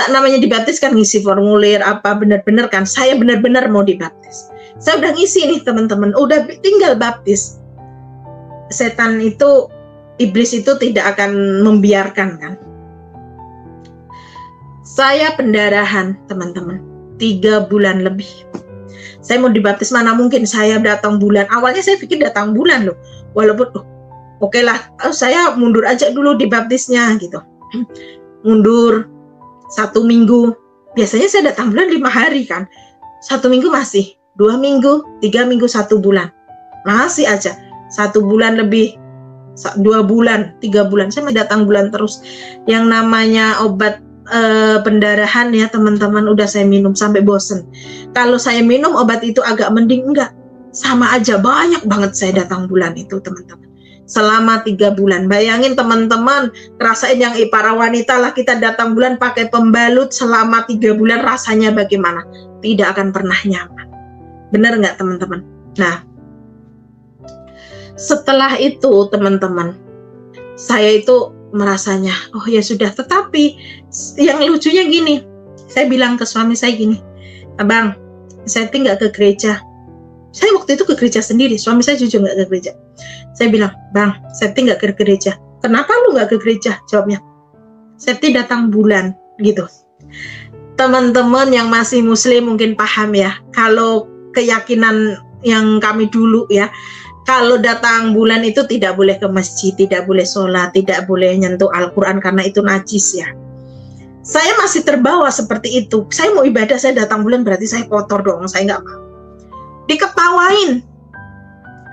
Namanya dibaptis kan ngisi formulir benar-benar kan. Saya benar-benar mau dibaptis. Saya udah ngisi nih, teman-teman. Udah tinggal baptis. Setan itu iblis itu tidak akan membiarkan kan. Saya pendarahan teman-teman 3 bulan lebih. Saya mau dibaptis, mana mungkin saya datang bulan. Awalnya saya pikir datang bulan loh. Walaupun oke lah, saya mundur aja dulu dibaptisnya gitu. Mundur 1 minggu. Biasanya saya datang bulan 5 hari kan. 1 minggu masih, 2 minggu, 3 minggu, 1 bulan. Masih aja 1 bulan lebih, 2 bulan, 3 bulan. Saya masih datang bulan terus. Yang namanya obat pendarahan ya teman-teman, udah saya minum sampai bosen. Kalau saya minum obat itu agak mending, enggak, sama aja, banyak banget saya datang bulan itu teman-teman, selama 3 bulan. Bayangin teman-teman, rasain yang para wanita lah, kita datang bulan pakai pembalut selama 3 bulan, rasanya bagaimana? Tidak akan pernah nyaman. Bener nggak teman-teman? Nah, setelah itu teman-teman, saya itu merasanya, oh ya sudah. Tetapi yang lucunya gini, saya bilang ke suami saya gini, abang, saya nggak ke gereja. Saya waktu itu ke gereja sendiri, suami saya jujur nggak ke gereja. Saya bilang, bang, Septi nggak ke gereja. Kenapa lu nggak ke gereja? Jawabnya, Septi datang bulan gitu. Teman-teman yang masih muslim mungkin paham ya, kalau keyakinan yang kami dulu ya, kalau datang bulan itu tidak boleh ke masjid, tidak boleh sholat, tidak boleh nyentuh Al-Quran karena itu najis ya. Saya masih terbawa seperti itu. Saya mau ibadah, saya datang bulan berarti saya kotor dong, saya nggak mau. Diketawain.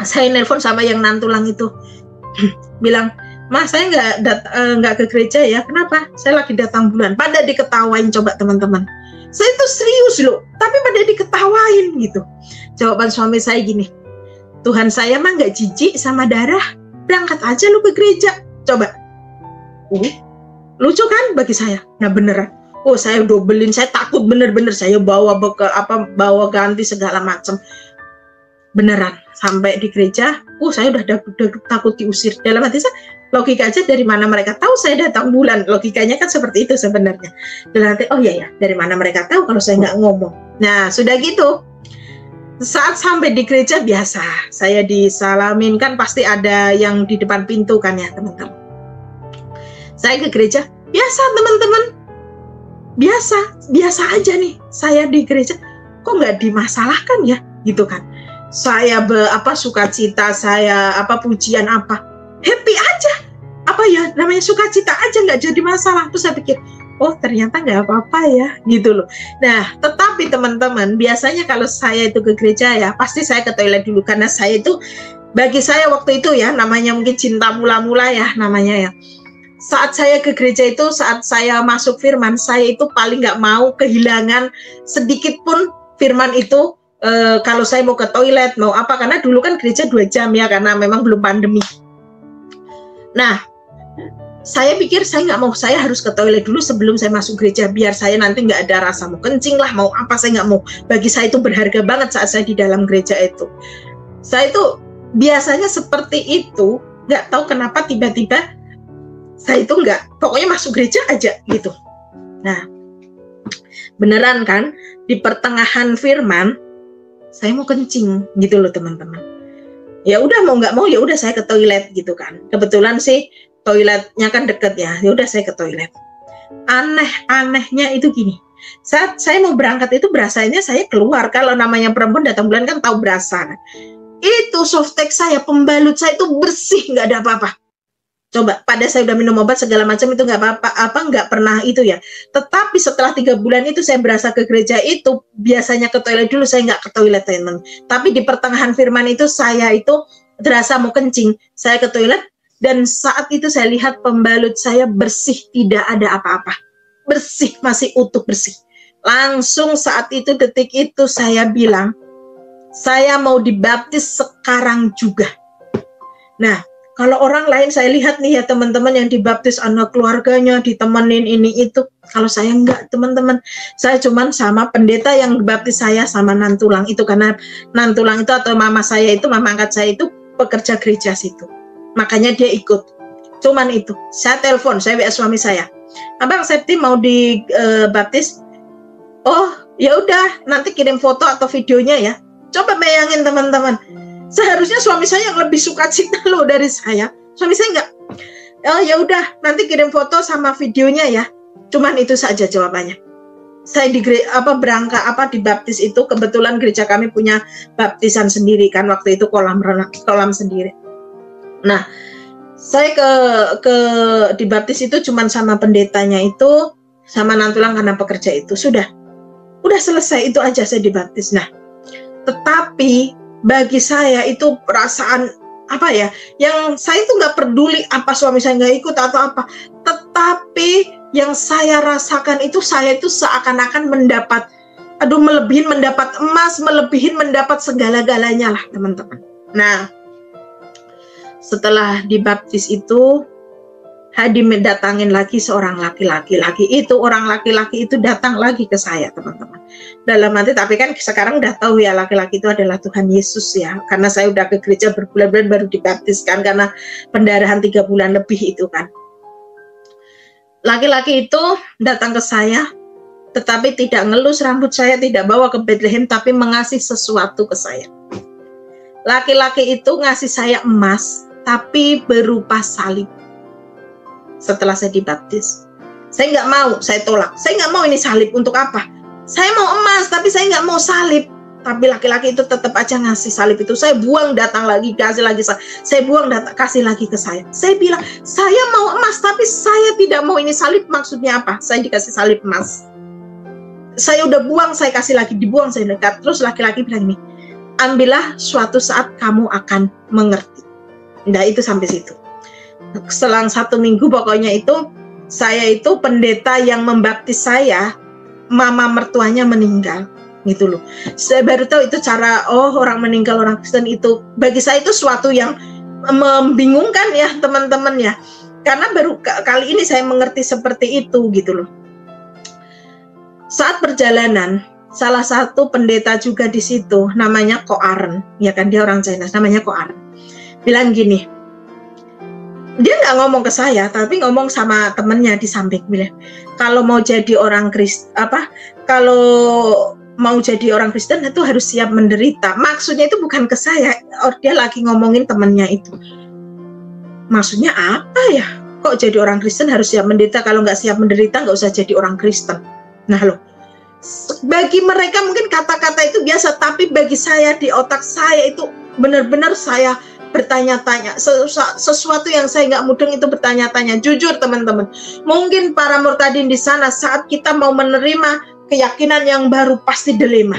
Saya nelpon sama yang nantulang itu, bilang, Mas, saya nggak ke gereja ya. Kenapa? Saya lagi datang bulan. Pada diketawain, coba teman-teman. Saya itu serius loh, tapi pada diketawain gitu. Jawaban suami saya gini, Tuhan saya mah nggak jijik sama darah, berangkat aja lu ke gereja. Coba, lucu kan bagi saya. Nah beneran, saya dobelin, saya takut bener-bener, saya bawa ganti segala macam. Beneran, sampai di gereja, saya udah takut diusir. Dalam hati saya, logika aja, dari mana mereka tahu saya datang bulan? Logikanya kan seperti itu sebenarnya. Dalam hati, oh iya ya, dari mana mereka tahu kalau saya nggak ngomong? Nah sudah gitu. Saat sampai di gereja biasa, saya disalamin, kan pasti ada yang di depan pintu kan ya teman-teman. Saya ke gereja, biasa teman-teman, biasa aja nih. Saya di gereja, kok nggak dimasalahkan ya, gitu kan? Saya sukacita, saya pujian happy aja, namanya sukacita aja, nggak jadi masalah. Terus saya pikir, oh ternyata nggak apa-apa ya gitu loh. Nah tetapi teman-teman, biasanya kalau saya itu ke gereja ya pasti saya ke toilet dulu, karena saya itu, bagi saya waktu itu ya, namanya mungkin cinta mula-mula ya namanya ya. Saat saya ke gereja itu, saat saya masuk firman, saya itu paling nggak mau kehilangan sedikit pun firman itu. Kalau saya mau ke toilet mau apa, karena dulu kan gereja 2 jam ya, karena memang belum pandemi. Nah saya pikir saya nggak mau, saya harus ke toilet dulu sebelum saya masuk gereja, biar saya nanti nggak ada rasa mau kencing lah, mau apa, saya nggak mau. Bagi saya itu berharga banget saat saya di dalam gereja itu. Saya itu biasanya seperti itu, nggak tahu kenapa tiba-tiba saya itu nggak, pokoknya masuk gereja aja gitu. Nah beneran kan, di pertengahan firman saya mau kencing gitu loh teman-teman. Ya udah mau nggak mau, ya udah saya ke toilet gitu kan. Kebetulan sih toiletnya kan deket ya, ya udah saya ke toilet. Anehnya itu gini, saat saya mau berangkat itu berasanya saya keluar. Kalau namanya perempuan datang bulan kan tahu berasa. Itu softtek saya, pembalut saya itu bersih, nggak ada apa-apa. Coba, pada saya udah minum obat segala macam itu nggak apa-apa, nggak pernah itu ya. Tetapi setelah 3 bulan itu saya berasa ke gereja itu, biasanya ke toilet dulu, saya nggak ke toilet teman. Tapi di pertengahan firman itu saya itu terasa mau kencing, saya ke toilet. Dan saat itu saya lihat pembalut saya bersih, tidak ada apa-apa. Bersih, masih utuh, bersih. Langsung saat itu, detik itu saya bilang, saya mau dibaptis sekarang juga. Nah, kalau orang lain saya lihat nih ya teman-teman yang dibaptis anak keluarganya, ditemenin ini itu. Kalau saya enggak teman-teman. Saya cuman sama pendeta yang dibaptis saya sama nantulang itu. Karena nantulang itu atau mama saya itu, mama angkat saya itu pekerja gereja situ. Makanya dia ikut. Cuman itu. Saya telepon, saya WA suami saya. Abang Septi mau dibaptis. Oh, ya udah, nanti kirim foto atau videonya ya. Coba bayangin teman-teman. Seharusnya suami saya yang lebih sukacita loh dari saya. Suami saya enggak. Oh ya udah, nanti kirim foto sama videonya ya. Cuman itu saja jawabannya. Saya dibaptis itu, kebetulan gereja kami punya baptisan sendiri kan, waktu itu kolam sendiri. Nah, saya dibaptis itu cuman sama pendetanya itu, sama nantulang karena pekerja itu. Udah selesai, itu aja saya dibaptis. Nah, tetapi bagi saya itu perasaan apa ya, yang saya itu nggak peduli apa suami saya nggak ikut atau apa, tetapi yang saya rasakan itu, saya itu seakan-akan mendapat, melebihin mendapat emas, melebihin mendapat segala-galanya lah teman-teman. Nah, setelah dibaptis itu, didatangin lagi seorang laki-laki. Orang laki-laki itu datang lagi ke saya teman-teman. Dalam hati, tapi kan sekarang udah tahu ya laki-laki itu adalah Tuhan Yesus ya. Karena saya udah ke gereja berbulan-bulan baru dibaptiskan karena pendarahan 3 bulan lebih itu kan. Laki-laki itu datang ke saya, tetapi tidak ngelus rambut saya, tidak bawa ke Bethlehem, tapi mengasih sesuatu ke saya. Laki-laki itu ngasih saya emas, tapi berupa salib. Setelah saya dibaptis, saya nggak mau, saya tolak. Saya nggak mau ini salib, untuk apa? Saya mau emas, tapi saya nggak mau salib. Tapi laki-laki itu tetap aja ngasih salib itu. Saya buang, datang lagi, kasih lagi. Saya buang, datang, kasih lagi ke saya. Saya bilang, saya mau emas, tapi saya tidak mau ini salib. Maksudnya apa? Saya dikasih salib emas. Saya udah buang, saya kasih lagi, dibuang, saya dekat. Terus laki-laki bilang ini, ambillah, suatu saat kamu akan mengerti. Nah, itu sampai situ. Selang 1 minggu pokoknya itu, saya itu pendeta yang membaptis saya, mama mertuanya meninggal gitu loh. Saya baru tahu itu cara, orang meninggal, orang Kristen itu, bagi saya itu suatu yang membingungkan ya teman-teman ya, karena baru kali ini saya mengerti seperti itu gitu loh. Saat perjalanan, salah satu pendeta juga di situ, namanya Ko Aren, ya kan, dia orang China, namanya Ko Aren, bilang gini, dia nggak ngomong ke saya, tapi ngomong sama temennya di samping, bilang, kalau mau jadi orang Kristen, kalau mau jadi orang Kristen itu harus siap menderita. Maksudnya itu bukan ke saya, dia lagi ngomongin temennya itu. Maksudnya apa ya? Kok jadi orang Kristen harus siap menderita? Kalau nggak siap menderita nggak usah jadi orang Kristen. Nah loh, bagi mereka mungkin kata-kata itu biasa, tapi bagi saya di otak saya itu benar-benar saya bertanya-tanya, sesuatu yang saya nggak mudeng itu bertanya-tanya. Jujur teman-teman, mungkin para murtadin di sana saat kita mau menerima keyakinan yang baru pasti dilema.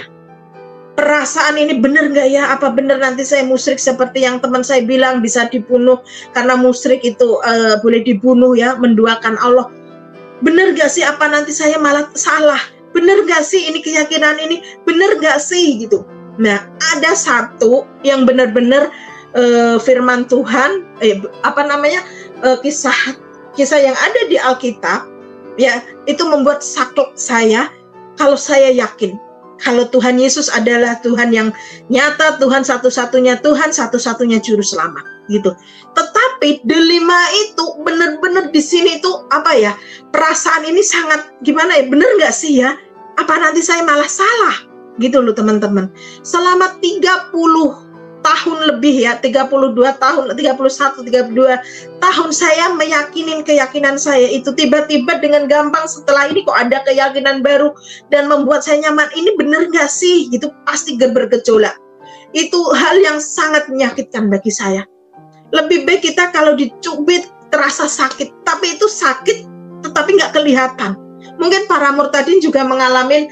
Perasaan ini benar nggak ya? Apa benar nanti saya musyrik seperti yang teman saya bilang bisa dibunuh, karena musyrik itu boleh dibunuh ya, menduakan Allah. Benar nggak sih? Apa nanti saya malah salah? Benar nggak sih ini keyakinan ini? Benar nggak sih gitu? Nah, ada satu yang benar-benar firman Tuhan, kisah yang ada di Alkitab, ya, itu membuat saklek saya. Kalau saya yakin, kalau Tuhan Yesus adalah Tuhan yang nyata, Tuhan satu-satunya Tuhan, satu-satunya juru selamat, gitu. Tetapi delima itu benar-benar di sini itu perasaan ini sangat gimana ya? Benar nggak sih ya? Apa nanti saya malah salah, gitu loh teman-teman. Selama 30 tahun lebih ya, 32 tahun, 31, 32 tahun saya meyakinin keyakinan saya itu, tiba-tiba dengan gampang setelah ini kok ada keyakinan baru dan membuat saya nyaman. Ini bener gak sih? Gitu, pasti bergejolak. Itu hal yang sangat menyakitkan bagi saya. Lebih baik kita kalau dicubit terasa sakit, tapi itu sakit tetapi gak kelihatan. Mungkin para murtadin juga mengalami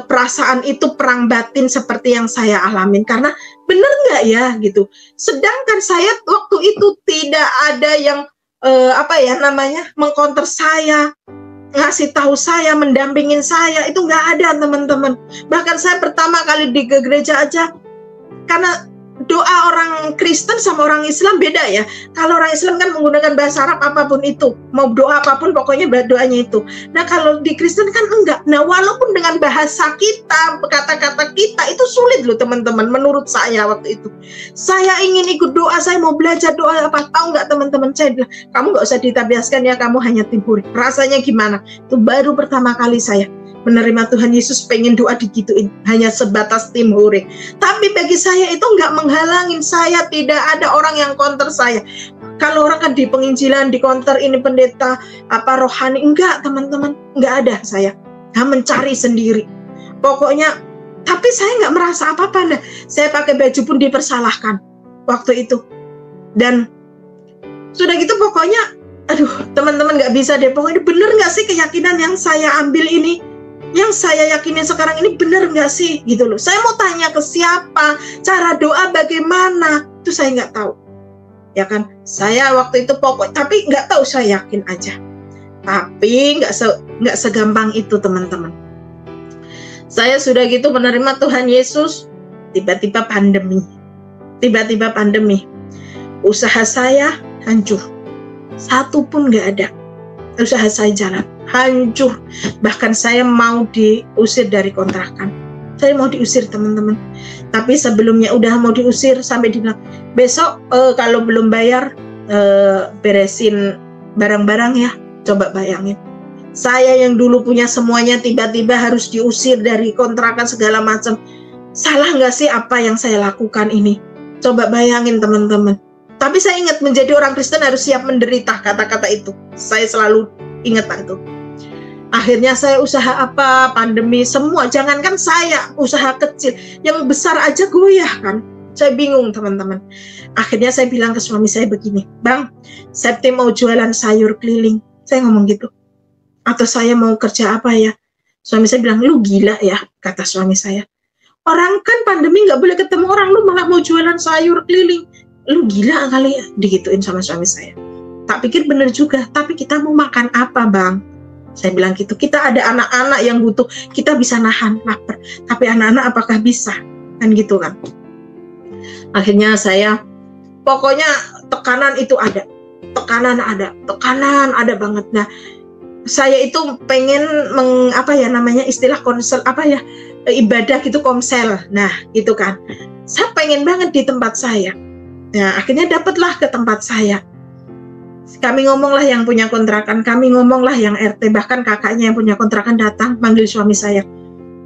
perasaan itu, perang batin seperti yang saya alamin, karena bener nggak ya gitu. Sedangkan saya waktu itu tidak ada yang mengcounter saya, ngasih tahu saya, mendampingin saya, itu nggak ada teman-teman. Bahkan saya pertama kali di gereja aja, karena doa orang Kristen sama orang Islam beda ya. Kalau orang Islam kan menggunakan bahasa Arab apapun itu, mau doa apapun pokoknya doanya itu. Nah kalau di Kristen kan enggak. Nah walaupun dengan bahasa kita, kata-kata kita itu sulit loh teman-teman. Menurut saya waktu itu, saya ingin ikut doa, saya mau belajar doa apa, tahu nggak teman-teman? Saya bilang, kamu nggak usah ditabiaskan ya, kamu hanya tim huri. Rasanya gimana? Itu baru pertama kali saya menerima Tuhan Yesus, pengen doa digituin, hanya sebatas tim huri. Tapi bagi saya itu nggak menghalangin saya, tidak ada orang yang counter saya. Kalau orang kan di penginjilan, di konter ini pendeta apa rohani, enggak teman-teman, enggak ada saya. Mencari sendiri. Pokoknya, tapi saya nggak merasa apa-apa. Nah, saya pakai baju pun dipersalahkan waktu itu. Dan sudah gitu pokoknya, aduh teman-teman nggak bisa deh. Pokoknya bener nggak sih keyakinan yang saya ambil ini? Yang saya yakinin sekarang ini bener nggak sih? Gitu loh. Saya mau tanya ke siapa? Cara doa bagaimana? Itu saya nggak tahu. Ya kan, saya waktu itu tapi nggak tahu, saya yakin aja. Tapi nggak segampang itu teman-teman. Saya sudah gitu menerima Tuhan Yesus, tiba-tiba pandemi. Usaha saya hancur, satu pun nggak ada. Usaha saya jalan hancur. Bahkan saya mau diusir dari kontrakan. Saya mau diusir teman-teman. Tapi sebelumnya udah mau diusir, sampai dibilang besok kalau belum bayar beresin barang-barang ya. Coba bayangin, saya yang dulu punya semuanya tiba-tiba harus diusir dari kontrakan segala macam. Salah nggak sih apa yang saya lakukan ini? Coba bayangin teman-teman. Tapi saya ingat, menjadi orang Kristen harus siap menderita, kata-kata itu saya selalu ingat itu. Akhirnya saya usaha apa, pandemi semua, jangankan saya, usaha kecil, yang besar aja goyah kan. Saya bingung teman-teman. Akhirnya saya bilang ke suami saya begini, Bang, Septi mau jualan sayur keliling. Saya ngomong gitu. Atau saya mau kerja apa ya? Suami saya bilang, lu gila ya, kata suami saya. Orang kan pandemi nggak boleh ketemu orang, lu malah mau jualan sayur keliling. Lu gila kali ya, digituin sama suami saya. Tak pikir bener juga, tapi kita mau makan apa Bang? Saya bilang gitu, kita ada anak-anak yang butuh, kita bisa nahan lapar, tapi anak-anak apakah bisa? Kan gitu kan. Akhirnya saya, pokoknya tekanan itu ada, tekanan ada banget. Nah, saya itu pengen istilah konsel ibadah gitu, komsel. Nah, gitu kan. Saya pengen banget di tempat saya. Nah, akhirnya dapatlah ke tempat saya. Kami ngomonglah yang punya kontrakan, kami ngomonglah yang RT, bahkan kakaknya yang punya kontrakan datang manggil suami saya.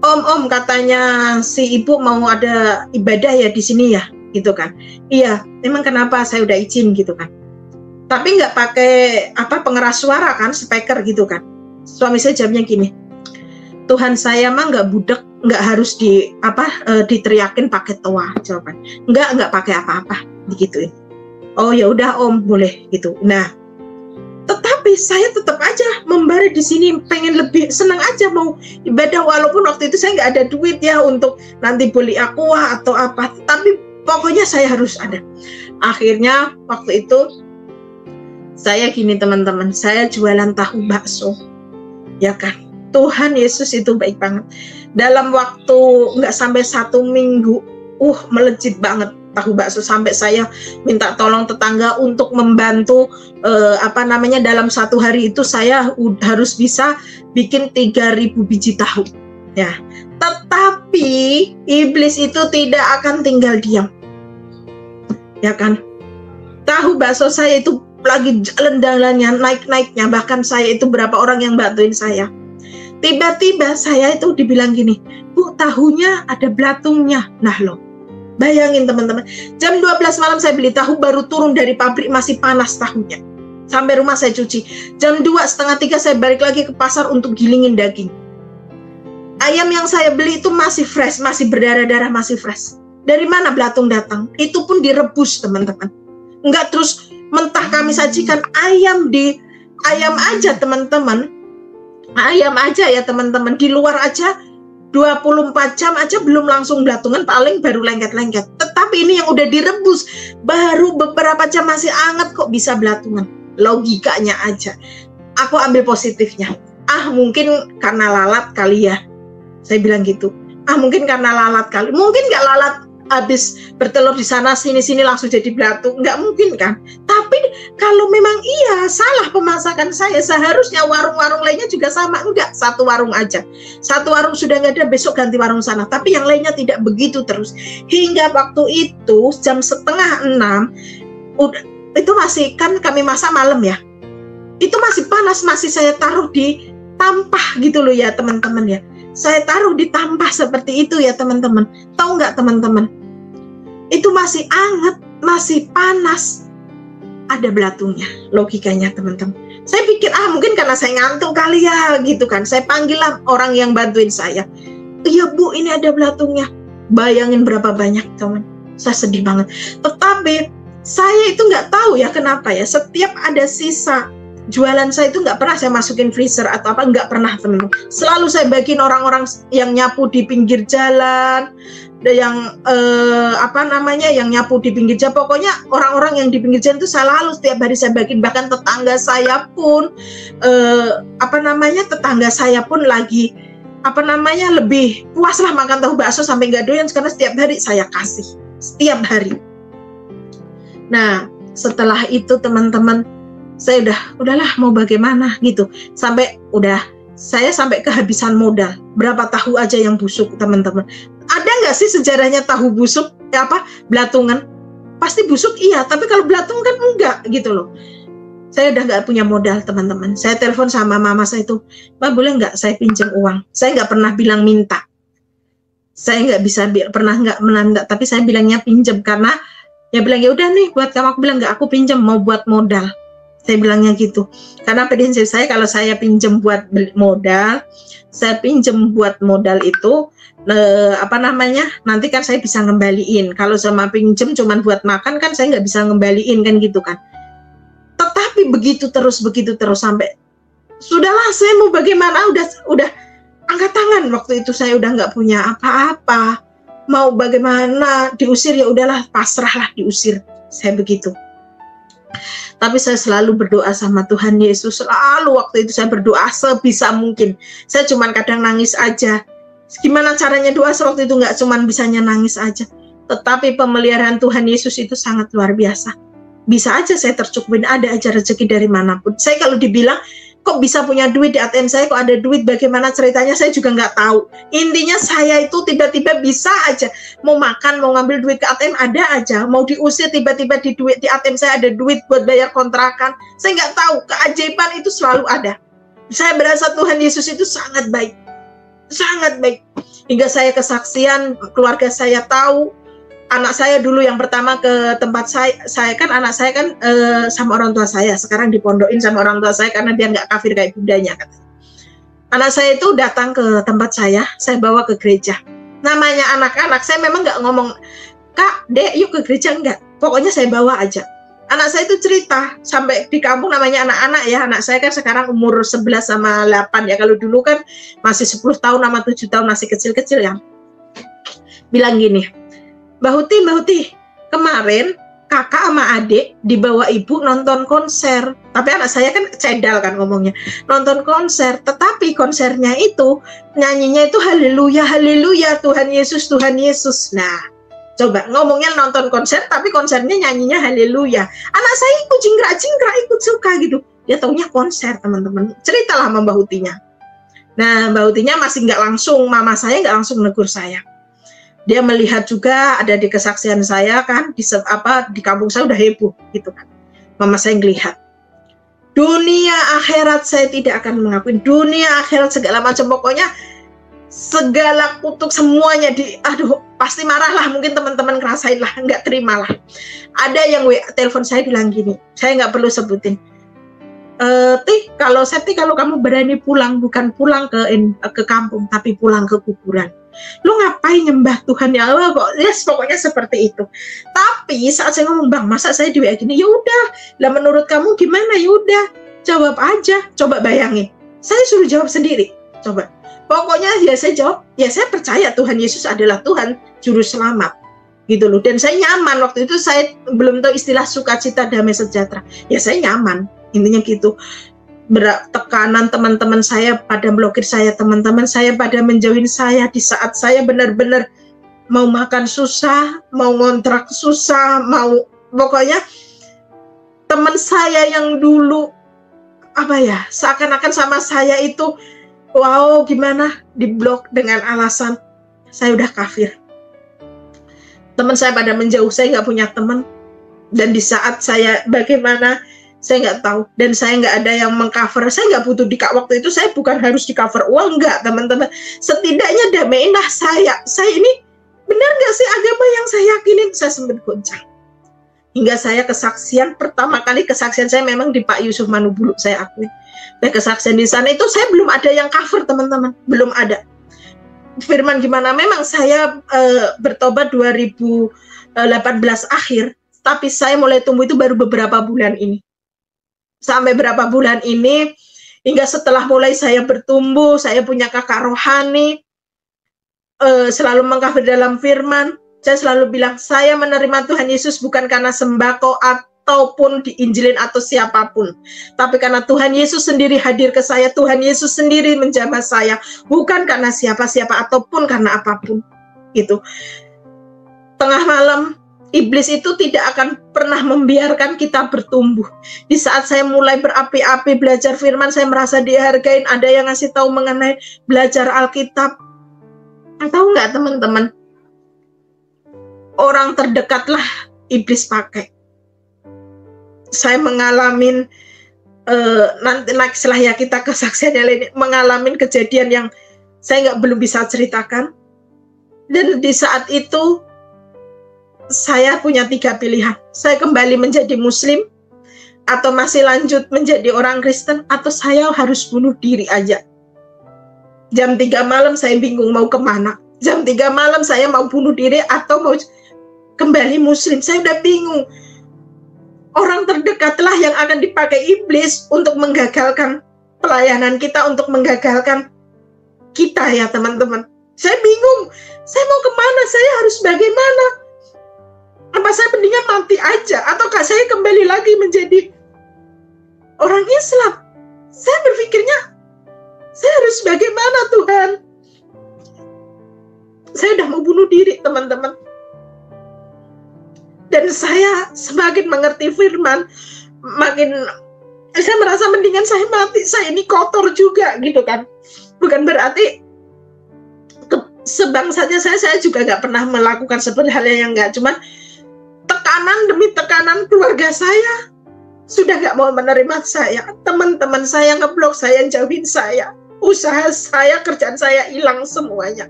Om, katanya si ibu mau ada ibadah ya di sini ya, gitu kan. Iya, emang kenapa? Saya udah izin gitu kan. Tapi nggak pakai pengeras suara kan, speaker gitu kan. Suami saya jawabnya gini, Tuhan saya mah nggak budek, nggak harus diteriakin pakai toa, jawaban. Nggak pakai apa-apa, digituin. Oh ya udah Om, boleh gitu. Nah, tetapi saya tetap aja membara di sini, pengen lebih senang aja mau ibadah, walaupun waktu itu saya nggak ada duit ya untuk nanti beli aqua atau apa. Tapi pokoknya saya harus ada. Akhirnya waktu itu saya gini teman-teman, saya jualan tahu bakso, ya kan. Tuhan Yesus itu baik banget. Dalam waktu nggak sampai 1 minggu, melejit banget tahu bakso, sampai saya minta tolong tetangga untuk membantu dalam 1 hari itu saya harus bisa bikin 3.000 biji tahu ya. Tetapi iblis itu tidak akan tinggal diam, ya kan. Tahu bakso saya itu lagi jalan-jalannya, naik-naiknya, bahkan saya itu berapa orang yang bantuin saya. Tiba-tiba saya itu dibilang gini, Bu, tahunya ada belatungnya. Nah loh, bayangin teman-teman, jam 12 malam saya beli tahu, baru turun dari pabrik masih panas tahunya. Sampai rumah saya cuci. Jam 2, setengah 3 saya balik lagi ke pasar untuk gilingin daging. Ayam yang saya beli itu masih fresh, masih berdarah-darah, masih fresh. Dari mana belatung datang? Itu pun direbus teman-teman. Enggak terus mentah kami sajikan. Ayam aja teman-teman. Ayam aja ya teman-teman. Di luar aja 24 jam aja belum langsung belatungan, paling baru lengket-lengket. Tetapi ini yang udah direbus, baru beberapa jam masih anget kok bisa belatungan. Logikanya aja. Aku ambil positifnya. Mungkin karena lalat kali ya. Saya bilang gitu. Mungkin karena lalat kali. Mungkin nggak lalat habis bertelur di sana sini langsung jadi belatung, nggak mungkin kan. Tapi kalau memang iya salah pemasakan saya, seharusnya warung-warung lainnya juga sama. Enggak, 1 warung aja, 1 warung sudah nggak ada, besok ganti warung sana. Tapi yang lainnya tidak begitu terus, hingga waktu itu jam 5:30 itu masih, kan kami masak malam ya, itu masih panas, masih saya taruh di tampah gitu loh ya teman-teman ya. Saya taruh di tampah seperti itu ya teman-teman. Tahu nggak teman-teman? Itu masih anget, masih panas. ada belatungnya, logikanya teman-teman. Saya pikir mungkin karena saya ngantuk kali ya gitu kan. Saya panggil lah orang yang bantuin saya. Iya Bu, ini ada belatungnya. Bayangin berapa banyak teman. Saya sedih banget. Tetapi saya itu nggak tahu ya kenapa ya. Setiap ada sisa jualan saya itu nggak pernah saya masukin freezer atau apa, nggak pernah teman-teman. Selalu saya bagiin orang-orang yang nyapu di pinggir jalan, yang yang nyapu di pinggir jalan. Pokoknya orang-orang yang di pinggir jalan itu selalu setiap hari saya bagiin. Bahkan tetangga saya pun tetangga saya pun lagi lebih puas lah makan tahu bakso sampai nggak doyan, karena setiap hari saya kasih, setiap hari. Nah setelah itu teman-teman, saya udahlah mau bagaimana gitu, sampai kehabisan modal. Berapa tahu aja yang busuk teman-teman. Ada nggak sih sejarahnya tahu busuk belatungan? Pasti busuk iya, tapi kalau belatung kan enggak gitu loh. Saya udah nggak punya modal teman-teman. Saya telepon sama mama saya itu, "Ma, boleh nggak saya pinjam uang?" Saya nggak pernah bilang minta. Saya nggak bisa pernah nggak menanda, tapi saya bilangnya pinjam, karena dia bilang ya udah nih buat kamu. Aku bilang nggak, aku pinjam mau buat modal. Saya bilangnya gitu. Karena prinsip saya kalau saya pinjam buat modal, itu nanti kan saya bisa ngembaliin. Kalau sama pinjam cuman buat makan kan saya nggak bisa ngembaliin kan gitu kan. Tetapi begitu terus sampai sudahlah, saya mau bagaimana, udah angkat tangan. Waktu itu saya udah nggak punya apa-apa, mau bagaimana, diusir ya udahlah, pasrahlah, diusir. Saya begitu. Tapi saya selalu berdoa sama Tuhan Yesus. Selalu waktu itu saya berdoa sebisa mungkin. Saya cuman kadang nangis aja. Gimana caranya doa waktu itu? Nggak cuman bisanya nangis aja. Tetapi pemeliharaan Tuhan Yesus itu sangat luar biasa. Bisa aja saya tercukupin, ada aja rezeki dari manapun. Saya kalau dibilang, kok bisa punya duit di ATM saya, kok ada duit, bagaimana ceritanya, saya juga nggak tahu. Intinya saya itu tiba-tiba bisa aja, mau makan, mau ngambil duit ke ATM ada aja, mau diusir tiba-tiba di ATM saya ada duit buat bayar kontrakan. Saya nggak tahu, keajaiban itu selalu ada. Saya berasa Tuhan Yesus itu sangat baik, sangat baik. Hingga saya kesaksian, keluarga saya tahu. Anak saya dulu yang pertama ke tempat saya kan anak saya kan sama orang tua saya, sekarang dipondokin sama orang tua saya karena dia nggak kafir kayak bundanya katanya. Anak saya itu datang ke tempat saya bawa ke gereja. Namanya anak-anak, saya memang nggak ngomong, "Kak, Dek, yuk ke gereja," enggak. Pokoknya saya bawa aja. Anak saya itu cerita, sampai di kampung namanya anak-anak ya, anak saya kan sekarang umur 11 sama 8 ya, kalau dulu kan masih 10 tahun sama 7 tahun, masih kecil-kecil ya. Bilang gini, Mbak Huti, kemarin kakak sama adik dibawa ibu nonton konser. Tapi anak saya kan cedal kan ngomongnya, nonton konser. Tetapi konsernya itu, nyanyinya itu haleluya, haleluya, Tuhan Yesus, Tuhan Yesus. Nah, coba ngomongnya nonton konser, tapi konsernya nyanyinya haleluya. Anak saya ikut jingkrak-jingkrak, ikut suka gitu. Dia taunya konser teman-teman. Ceritalah sama Mbak Hutinya. Nah, Mbak Hutinya masih nggak langsung, mama saya nggak langsung negur saya. Dia melihat juga ada di kesaksian saya kan, di kampung saya udah heboh gitu kan. Mama saya ngelihat. Dunia akhirat saya tidak akan mengakui, dunia akhirat segala macam, pokoknya segala kutuk semuanya pasti marah lah, mungkin teman-teman ngerasain lah, nggak terima lah. Ada yang telepon saya bilang gini, saya nggak perlu sebutin. Kalau kamu berani pulang, bukan pulang ke kampung, tapi pulang ke kuburan. Lu ngapain nyembah Tuhan ya Allah kok? Yes, pokoknya seperti itu. Tapi saat saya ngomong, "Bang, masa saya di WA gini?" Ya udah, lah menurut kamu gimana? Ya udah, jawab aja. Coba bayangin, saya suruh jawab sendiri. Coba. Pokoknya ya saya jawab, ya saya percaya Tuhan Yesus adalah Tuhan juru selamat. Gitu loh. Dan saya nyaman waktu itu, saya belum tahu istilah sukacita damai sejahtera. Ya saya nyaman. Intinya gitu. Tekanan teman-teman saya pada blokir saya, teman-teman saya pada menjauhin saya di saat saya benar-benar mau makan susah, mau ngontrak susah, pokoknya teman saya yang dulu seakan-akan sama saya itu gimana, diblok dengan alasan saya udah kafir. Teman saya pada menjauh, saya nggak punya teman, dan di saat saya bagaimana saya nggak tahu, dan saya nggak ada yang mengcover. Saya nggak butuh waktu itu saya bukan harus di cover uang, nggak teman-teman. Setidaknya damaiinlah saya ini benar nggak sih agama yang saya yakinin. Saya sempat goncang. Hingga saya kesaksian, pertama kali kesaksian saya memang di Pak Yusuf Manubulu, saya akui. Dan kesaksian di sana itu saya belum ada yang cover, teman-teman, belum ada. Firman gimana? Memang saya bertobat 2018 akhir, tapi saya mulai tumbuh itu baru beberapa bulan ini. Sampai berapa bulan ini, hingga setelah mulai saya bertumbuh, saya punya kakak rohani, selalu mengcover dalam firman. Saya selalu bilang, saya menerima Tuhan Yesus bukan karena sembako ataupun diinjilin atau siapapun, tapi karena Tuhan Yesus sendiri hadir ke saya, Tuhan Yesus sendiri menjamah saya, bukan karena siapa-siapa ataupun karena apapun. Gitu. Tengah malam, iblis itu tidak akan pernah membiarkan kita bertumbuh. Di saat saya mulai berapi-api belajar firman, saya merasa dihargain, ada yang ngasih tahu mengenai belajar Alkitab. Tahu nggak, teman-teman? Orang terdekatlah iblis pakai. Saya mengalami nanti setelah ya kita kesaksian yang lain, mengalami kejadian yang saya belum bisa ceritakan. Dan di saat itu saya punya 3 pilihan. Saya kembali menjadi Muslim, atau masih lanjut menjadi orang Kristen, atau saya harus bunuh diri aja. Jam 3 malam saya bingung mau kemana. Jam 3 malam saya mau bunuh diri atau mau kembali Muslim. Saya udah bingung. Orang terdekatlah yang akan dipakai iblis untuk menggagalkan pelayanan kita, untuk menggagalkan kita ya teman-teman. Saya bingung. Saya mau kemana? Saya harus bagaimana? Apa saya mendingan mati aja? Ataukah saya kembali lagi menjadi orang Islam? Saya berpikirnya, saya harus bagaimana Tuhan? Saya udah mau bunuh diri, teman-teman. Dan saya semakin mengerti firman, makin saya merasa mendingan saya mati, saya ini kotor juga, gitu kan. Bukan berarti sebangsanya saya juga nggak pernah melakukan seperti hal yang nggak, cuman tekanan demi tekanan keluarga saya sudah nggak mau menerima saya, teman-teman saya ngeblok saya, jauhin saya, usaha saya, kerjaan saya hilang semuanya.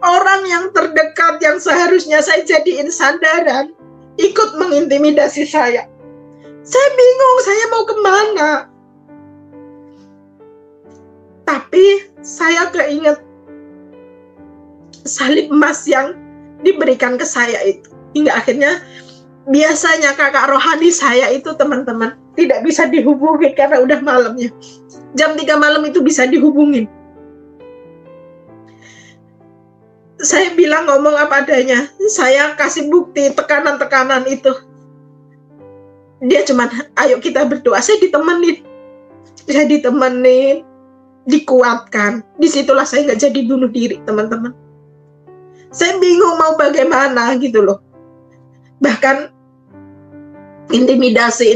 Orang yang terdekat yang seharusnya saya jadiin sandaran ikut mengintimidasi saya. Saya bingung, saya mau kemana? Tapi saya keinget salib emas yang diberikan ke saya itu. Hingga akhirnya biasanya kakak rohani saya itu, teman-teman, tidak bisa dihubungin karena udah malamnya. Jam 3 malam itu bisa dihubungin. Saya bilang, ngomong apa adanya. Saya kasih bukti tekanan-tekanan itu. Dia cuman, ayo kita berdoa. Saya ditemenin. Saya ditemenin, dikuatkan. Disitulah saya nggak jadi bunuh diri, teman-teman. Saya bingung mau bagaimana gitu loh. Bahkan intimidasi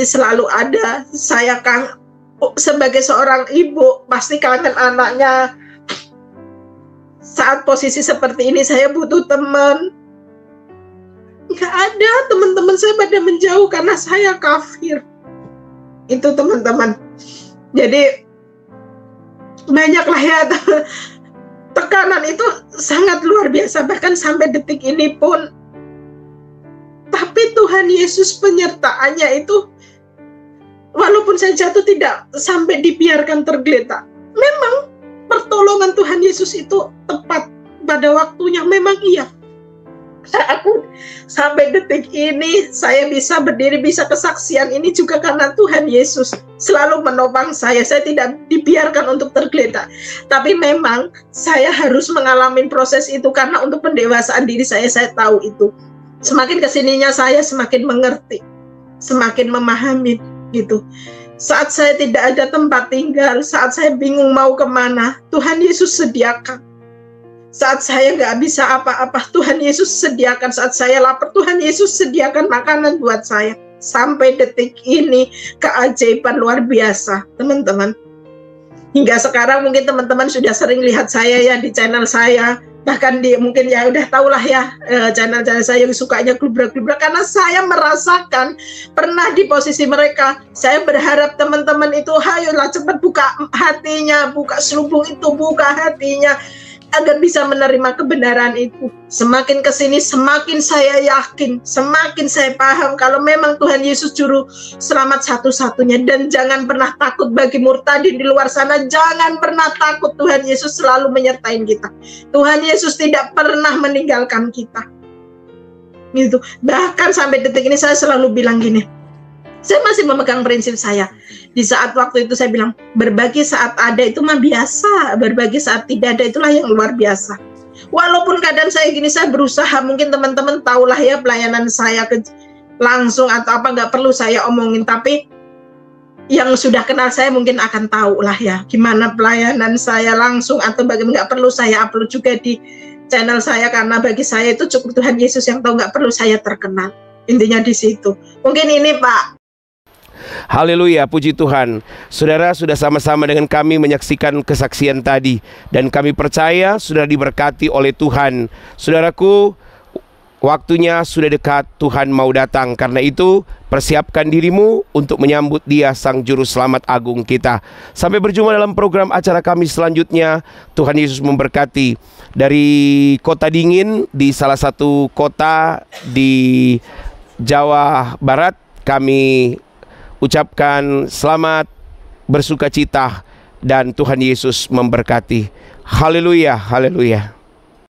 selalu ada. Saya sebagai seorang ibu pasti kangen anaknya. Saat posisi seperti ini saya butuh teman. Nggak ada, teman-teman saya pada menjauh karena saya kafir. Itu teman-teman. Jadi banyaklah ya, tekanan itu sangat luar biasa. Bahkan sampai detik ini pun. Tapi Tuhan Yesus penyertaannya itu, walaupun saya jatuh tidak sampai dibiarkan tergeletak. Memang pertolongan Tuhan Yesus itu tepat pada waktunya, memang iya. Aku sampai detik ini saya bisa berdiri, bisa kesaksian ini juga karena Tuhan Yesus selalu menopang saya. Saya tidak dibiarkan untuk tergeletak. Tapi memang saya harus mengalami proses itu karena untuk pendewasaan diri saya tahu itu. Semakin kesininya saya semakin mengerti, semakin memahami gitu. Saat saya tidak ada tempat tinggal, saat saya bingung mau kemana, Tuhan Yesus sediakan. Saat saya nggak bisa apa-apa, Tuhan Yesus sediakan. Saat saya lapar, Tuhan Yesus sediakan makanan buat saya. Sampai detik ini, keajaiban luar biasa, teman-teman. Hingga sekarang mungkin teman-teman sudah sering lihat saya ya di channel saya. Bahkan mungkin ya udah tahulah ya channel-channel saya yang sukanya glubrak-glubrak. Karena saya merasakan pernah di posisi mereka. Saya berharap teman-teman itu, hayolah cepat buka hatinya, buka selubung itu, buka hatinya. agar bisa menerima kebenaran itu. Semakin kesini semakin saya yakin, semakin saya paham kalau memang Tuhan Yesus juru selamat satu-satunya. Dan jangan pernah takut bagi murtadin di luar sana, jangan pernah takut, Tuhan Yesus selalu menyertai kita. Tuhan Yesus tidak pernah meninggalkan kita. Gitu. Bahkan sampai detik ini saya selalu bilang gini, saya masih memegang prinsip saya. Di saat waktu itu saya bilang, berbagi saat ada itu mah biasa, berbagi saat tidak ada itulah yang luar biasa. Walaupun keadaan saya gini, saya berusaha, mungkin teman-teman tahulah ya pelayanan saya langsung atau apa, nggak perlu saya omongin, tapi yang sudah kenal saya mungkin akan tahu lah ya gimana pelayanan saya langsung, atau bagaimana, nggak perlu saya upload juga di channel saya, karena bagi saya itu cukup Tuhan Yesus yang tahu, nggak perlu saya terkenal. Intinya di situ. Mungkin ini Pak. Haleluya, puji Tuhan. Saudara sudah sama-sama dengan kami menyaksikan kesaksian tadi, dan kami percaya sudah diberkati oleh Tuhan. Saudaraku, waktunya sudah dekat, Tuhan mau datang. Karena itu persiapkan dirimu untuk menyambut Dia, Sang Juru Selamat Agung kita. Sampai berjumpa dalam program acara kami selanjutnya. Tuhan Yesus memberkati. Dari kota dingin di salah satu kota di Jawa Barat, kami ucapkan selamat bersuka cita dan Tuhan Yesus memberkati. Haleluya, haleluya.